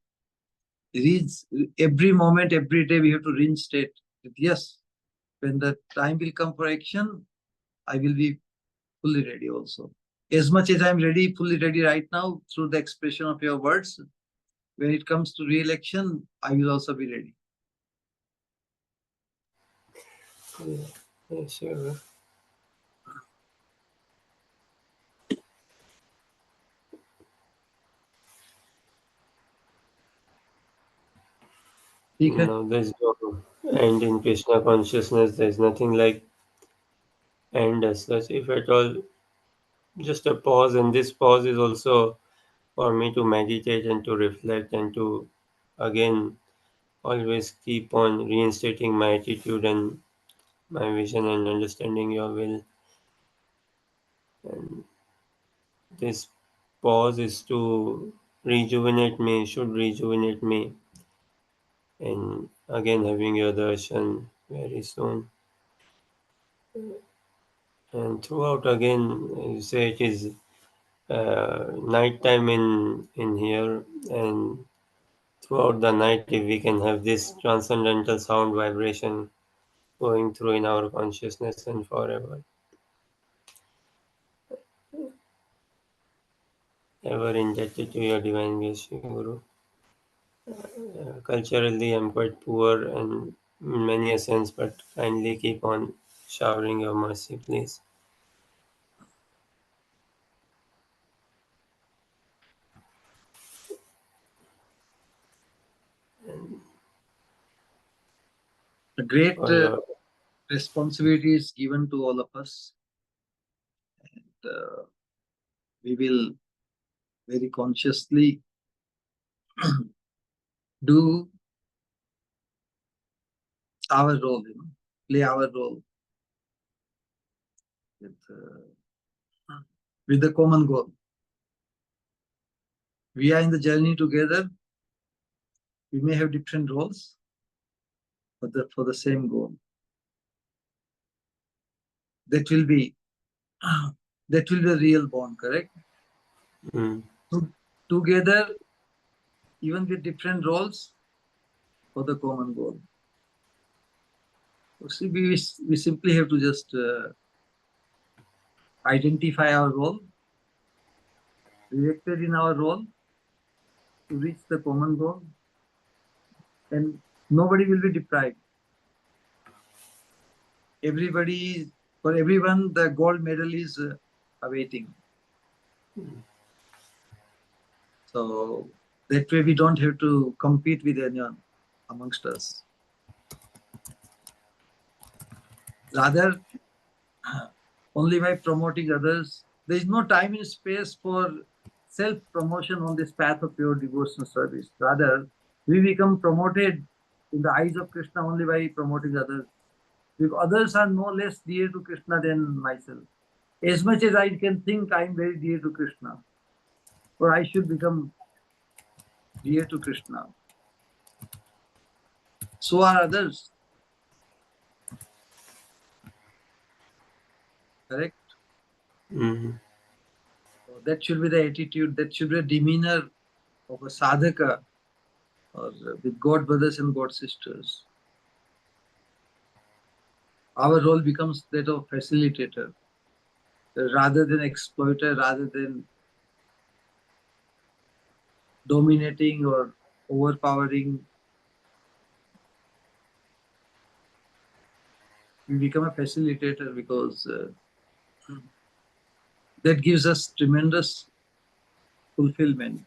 Every moment, every day, we have to reinstate that, yes, when the time will come for action, I will be fully ready also. as much as I'm ready, fully ready right now through the expression of your words, when it comes to re-election, I will also be ready. Yeah, sure. ठीक है? No, there's no end in Krishna consciousness. There's nothing like end as such. If at all, just a pause, and this pause is also for me to meditate and to reflect and to again always keep on reinstating my attitude and my vision and understanding your will. And this pause is to rejuvenate me, should rejuvenate me, and again having your darshan very soon. And throughout again, you say it is night time in here, and throughout the night, if we can have this transcendental sound vibration going through in our consciousness and forever. Ever indebted to your divine grace, Shri Guru. Culturally, I'm quite poor and in many a sense, but kindly keep on showering your mercy, please. A great For your responsibility is given to all of us. And we will very consciously do our role, play our role with the common goal. We are in the journey together. We may have different roles, but for the same goal. That will be the real bond, correct? Together, even with different roles, for the common goal. So see, we simply have to just identify our role, directed in our role to reach the common goal, and nobody will be deprived. For everyone, the gold medal is awaiting. So that way we don't have to compete with anyone amongst us. Rather, only by promoting others, there is no time and space for self-promotion on this path of pure devotional service. Rather, we become promoted in the eyes of Krishna only by promoting others. Because others are no less dear to Krishna than myself. As much as I can think I am very dear to Krishna, or I should become dear to Krishna, so are others. Correct? So that should be the attitude, that should be the demeanor of a sadhaka or with God brothers and God sisters. Our role becomes that of facilitator rather than exploiter, rather than dominating or overpowering. We become a facilitator because that gives us tremendous fulfillment.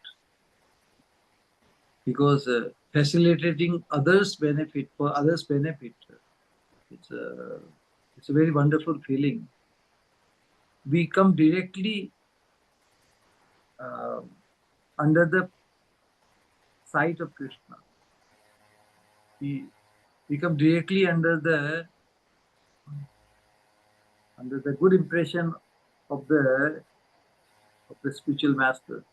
Because facilitating others' benefit, for others' benefit, it's a very wonderful feeling. We come directly under the sight of Krishna. We come directly under the good impression of the spiritual master.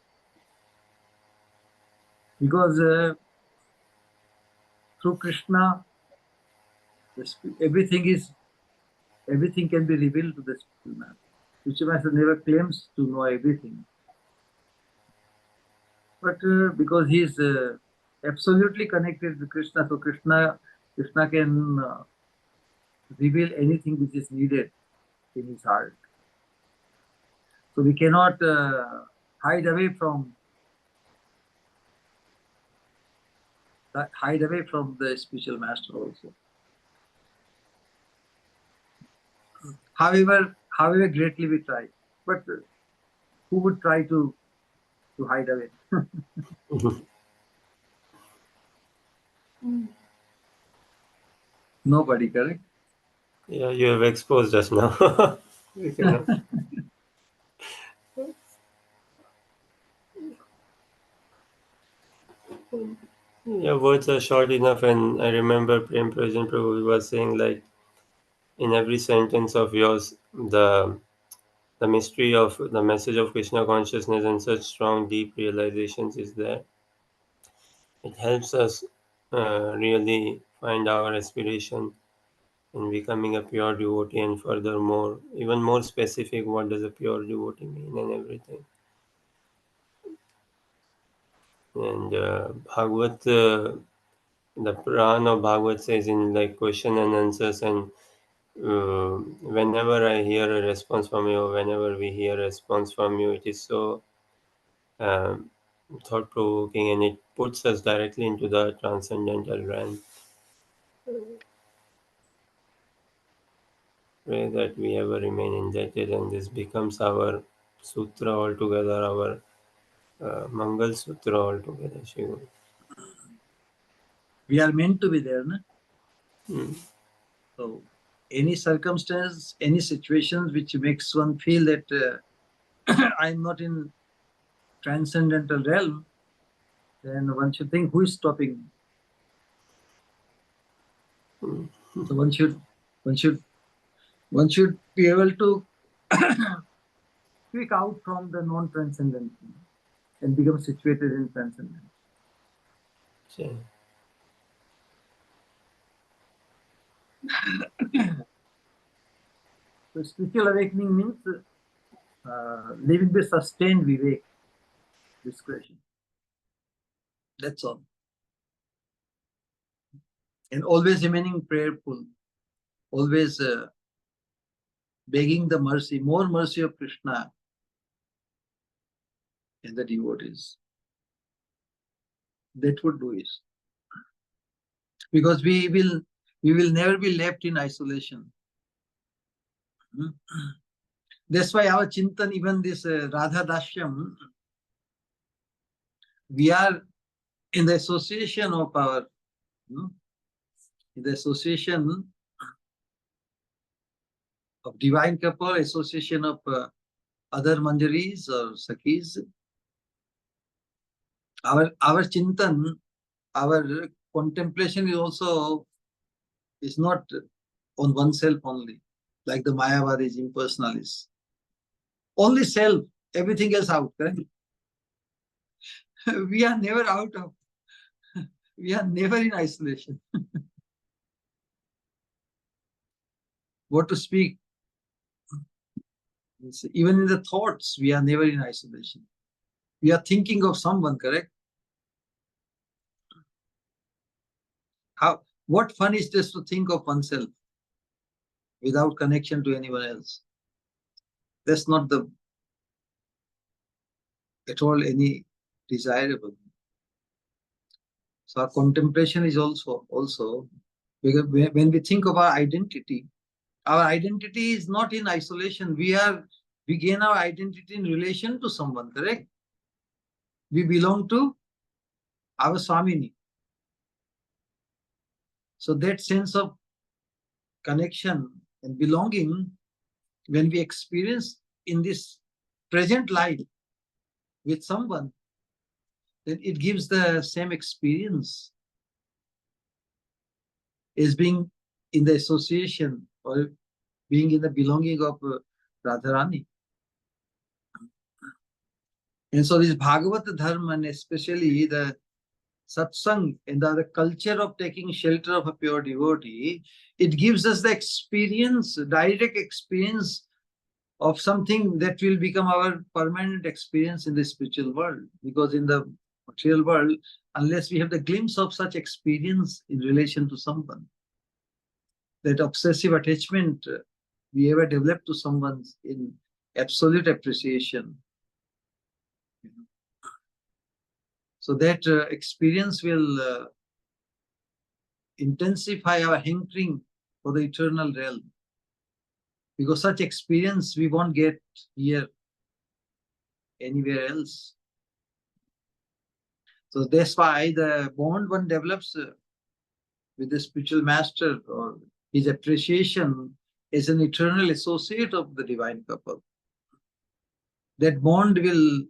Because through Krishna, everything can be revealed to the spiritual master. Spiritual master never claims to know everything. But because he is absolutely connected to Krishna, so Krishna can reveal anything which is needed in his heart. So we cannot hide away from the spiritual master also. However greatly we try, but who would try to hide away? Nobody, correct? Yeah, you have exposed us now. We cannot. Your words are short enough, and I remember Prem Prajan Prabhu was saying, like, in every sentence of yours, the mystery of the message of Krishna consciousness and such strong, deep realizations is there. It helps us really find our aspiration in becoming a pure devotee, and furthermore, even more specific, what does a pure devotee mean and everything. And the Puran of Bhagavad says in like question and answers, and whenever I hear a response from you, or whenever we hear a response from you, it is so thought-provoking, and it puts us directly into the transcendental realm. Pray that we ever remain indebted, and this becomes our sutra altogether, our Mangal Sutra altogether, Shiva. We are meant to be there, no? Hmm. So any circumstance, any situations which makes one feel that I'm not in transcendental realm, then one should think, who is stopping me? So one should be able to speak out from the non-transcendental and become situated in transcendental. Yeah. So spiritual awakening means living with sustained vivek, discretion. That's all. And always remaining prayerful, always begging the mercy, more mercy of Krishna in the devotees. That would do it. Because we will never be left in isolation. That's why our Chintan, even this Radha Dashyam, we are in the association of our, in the association of divine couple, association of other manjaris or sakhis. Our Chintan, our contemplation is not on oneself only, like the Mayavadis, impersonalists. Only self, everything else out, correct? We are never we are never in isolation. What to speak? Even in the thoughts, we are never in isolation. We are thinking of someone, correct? What fun is this to think of oneself without connection to anyone else? That's not at all any desirable. So our contemplation is also because when we think of our identity is not in isolation. We gain our identity in relation to someone, correct? We belong to our Swamini. So that sense of connection and belonging, when we experience in this present life with someone, then it gives the same experience as being in the association or being in the belonging of Radharani. And so this Bhagavata Dharma, and especially the satsang and the culture of taking shelter of a pure devotee, it gives us the experience, direct experience of something that will become our permanent experience in the spiritual world. Because in the material world, unless we have the glimpse of such experience in relation to someone, that obsessive attachment we ever develop to someone in absolute appreciation. So that experience will intensify our hankering for the eternal realm. Because such experience we won't get here anywhere else. So that's why the bond one develops with the spiritual master, or his appreciation as an eternal associate of the divine couple. That bond will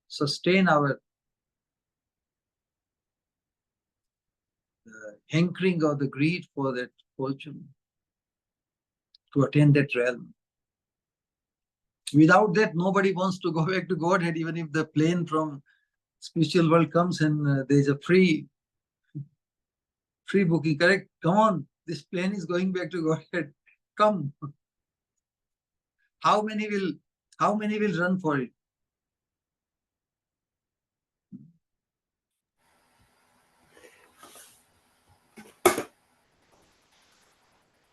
sustain our hankering or the greed for that fortune, to attain that realm. Without that, nobody wants to go back to Godhead, even if the plane from spiritual world comes and there's a free booking, correct? Come on, this plane is going back to Godhead. Come. How many will run for it?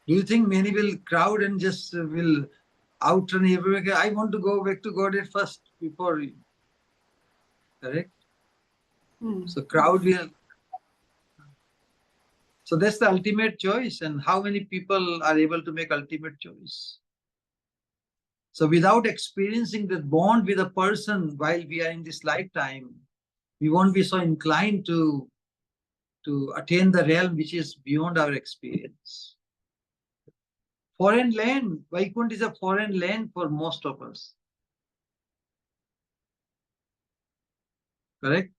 Do you think many will crowd and just will outrun everywhere? I want to go back to Godhead first before you. Correct? So crowd will. So that's the ultimate choice. And how many people are able to make ultimate choice? So without experiencing the bond with a person while we are in this lifetime, we won't be so inclined to attain the realm which is beyond our experience. Foreign land, Vaikuntha is a foreign land for most of us. Correct?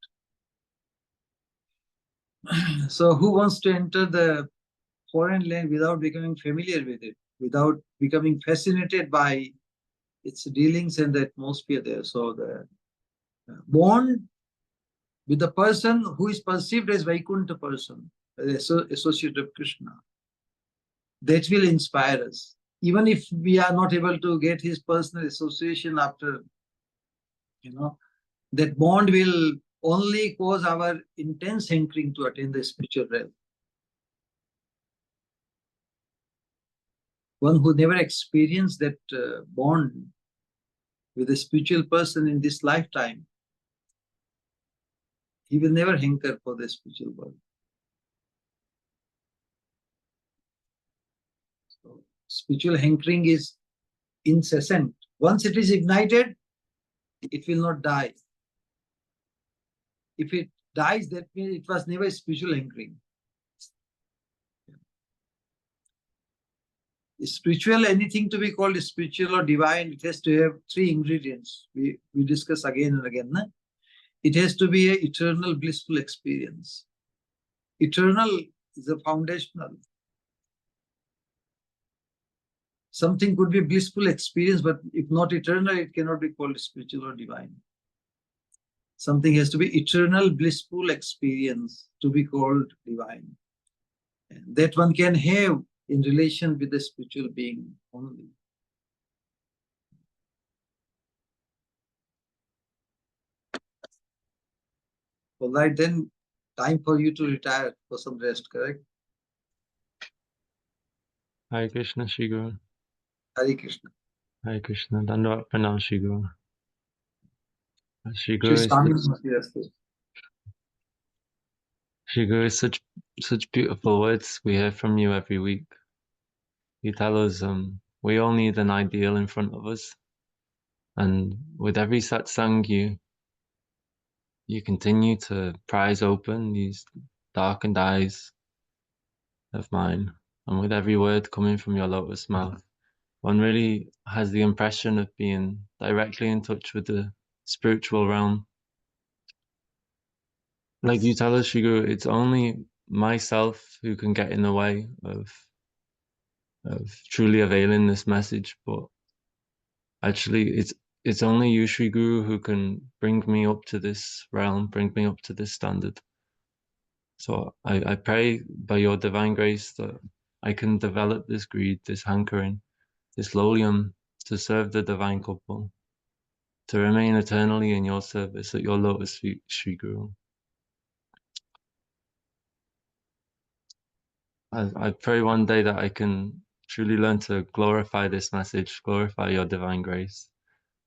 So who wants to enter the foreign land without becoming familiar with it, without becoming fascinated by its dealings and the atmosphere there? So the bond with the person who is perceived as Vaikuntha person, associate of Krishna, that will inspire us. Even if we are not able to get his personal association after, that bond will only cause our intense hankering to attain the spiritual realm. One who never experienced that bond with a spiritual person in this lifetime, he will never hanker for the spiritual world. So, spiritual hankering is incessant. Once it is ignited, it will not die. If it dies, that means it was never spiritual hankering. Spiritual, anything to be called spiritual or divine, it has to have three ingredients. We discuss again and again. It has to be an eternal blissful experience. Eternal is a foundational. Something could be a blissful experience, but if not eternal, it cannot be called spiritual or divine. Something has to be eternal blissful experience to be called divine. And that one can have in relation with the spiritual being only. All right, then time for you to retire for some rest, correct? Hare Krishna, Shri Guru. Hare Krishna. Hare Krishna. Dandavat Pranam, Shri Guru. Shri Shri Guru is Swami such, Namaste. Shri Guru is such beautiful words we hear from you every week. You tell us we all need an ideal in front of us, and with every satsang you continue to prise open these darkened eyes of mine, and with every word coming from your lotus mouth, one really has the impression of being directly in touch with the spiritual realm. Like you tell us, Shri Guru, it's only myself who can get in the way of truly availing this message, but actually it's only you, Shri Guru, who can bring me up to this realm, bring me up to this standard. So I pray by your divine grace that I can develop this greed, this hankering, this lolium to serve the divine couple, to remain eternally in your service at your lotus feet, Shri Guru. I pray one day that I can truly learn to glorify this message, glorify your divine grace,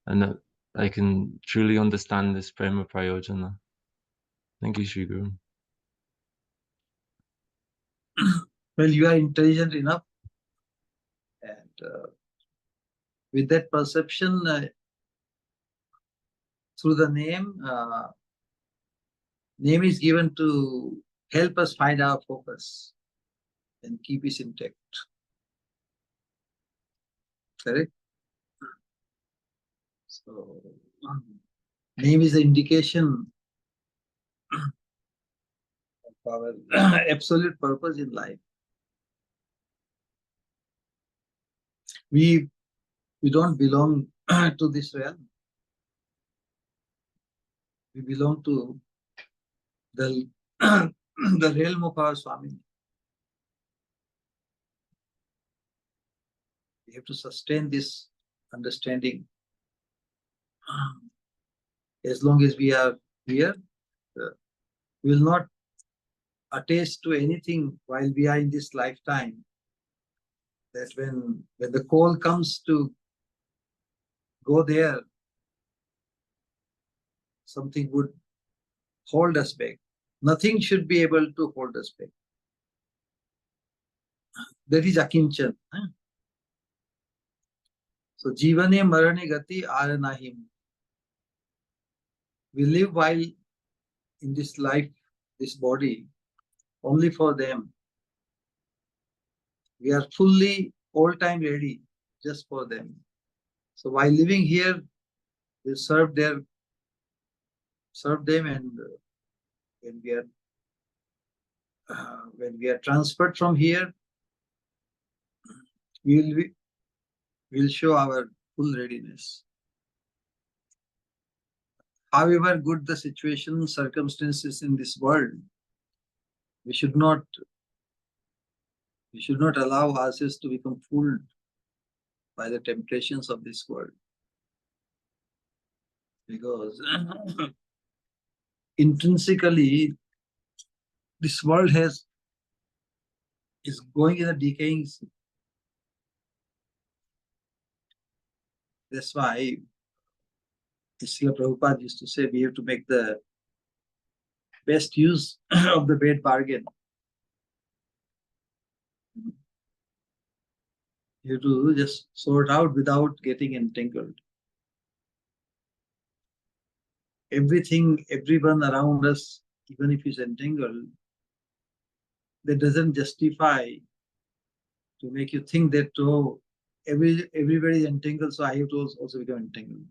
and that I can truly understand this prema prayojana. Thank you, Sri Guru. Well, you are intelligent enough, and with that perception, through the name is given to help us find our focus and keep it intact. Correct? So, name is the indication of our absolute purpose in life. We don't belong to this realm. We belong to the the realm of our Swami. We have to sustain this understanding. As long as we are here, we will not attach to anything while we are in this lifetime. That when the call comes to go there, something would hold us back. Nothing should be able to hold us back. That is akinchan. So, jivane marane gati aranahim. We live while in this life, this body, only for them. We are fully all time ready just for them. So while living here, we serve them, and when we are transferred from here, we will show our full readiness. However good the situation, circumstances in this world, we should not allow ourselves to become fooled by the temptations of this world. Because intrinsically, this world is going in a decaying. That's why Srila Prabhupada used to say we have to make the best use of the bad bargain. You have to just sort out without getting entangled. Everything, everyone around us, even if he's entangled, that doesn't justify to make you think that, oh, everybody is entangled, so I have to also become entangled.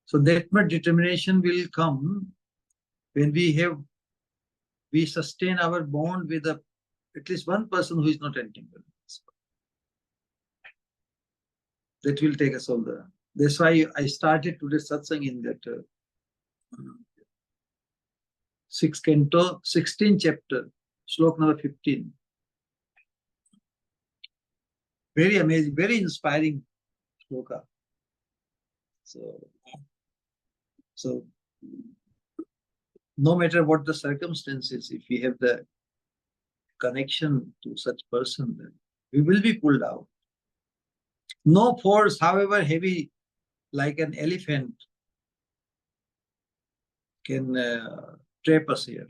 So that much determination will come when we sustain our bond with at least one person who is not entangled. That will take us all the. That's why I started today's satsang in that 6th canto, 16th chapter, slok number 15. Very amazing, very inspiring shloka. So no matter what the circumstances, if we have the connection to such person, then we will be pulled out. No force, however heavy, like an elephant, can trap us here.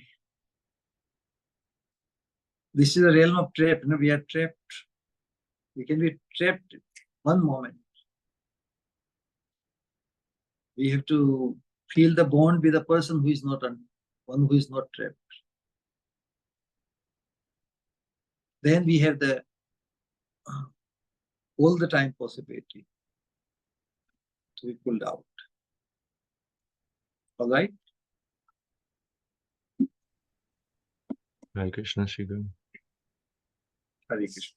This is a realm of trap. We are trapped. We can be trapped one moment. We have to feel the bond with a person who is not one who is not trapped. Then we have the all the time possibility to be pulled out. All right? Hare Krishna, Sri Guru. Hare Krishna.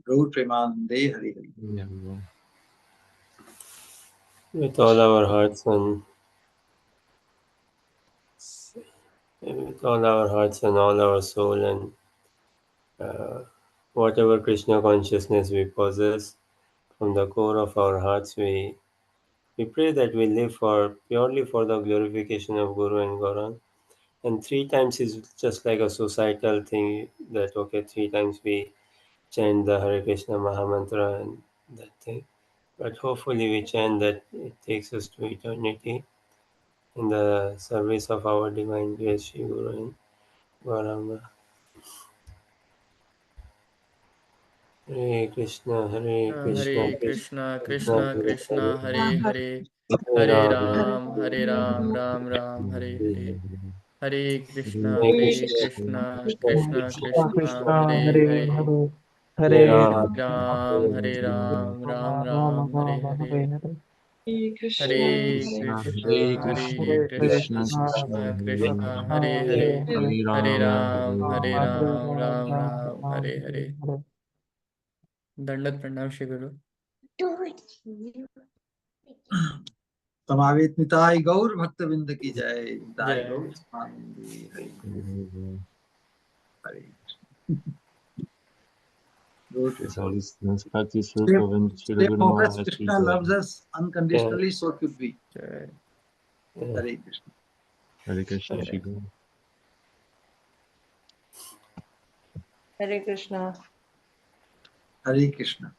Gaur Premanande Hare Hare. Yeah, we will. With all our hearts and all our soul and whatever Krishna consciousness we possess, from the core of our hearts, we pray that we live purely for the glorification of Guru and Gauranga, And 3 times is just like a societal thing that, okay, 3 times we chant the Hare Krishna Mahamantra and that thing. But hopefully we chant that it takes us to eternity in the service of our divine grace, Shri Guru and Gauranga. Hare Krishna, Hare Krishna, Hare Krishna, Krishna Krishna Krishna, Krishna, Hare Hare, Hare Hare Ram, Hare Ram, Ram Ram, Hare Hare. Hare Krishna, Hare Hare Krishna, Krishna, Krishna Krishna Krishna, Krishna, Hare Hare. Hare Hare Ram, Ram, Hare Ram, Ram Ram, Hare Hare. Hare Krishna, Hare Hare Krishna, Hare Krishna Krishna, Krishna Krishna Hare Hare Hare. Hare Hare Ram, Hare Ram Ram, Ram Ram, Hare Hare. Dandat Pranam Shri Guru. समावेत Nitai गौर भक्त बिंद की जय, निताय जय। गौर स्वामी हरि हरे। His Holy Students practice Sri Govind Sri Same Guru of us, Maharaj Krishna loves us unconditionally, so should we. Jai. Hare Krishna. Hare Krishna Shri Guru. Hare Krishna. Hare Krishna.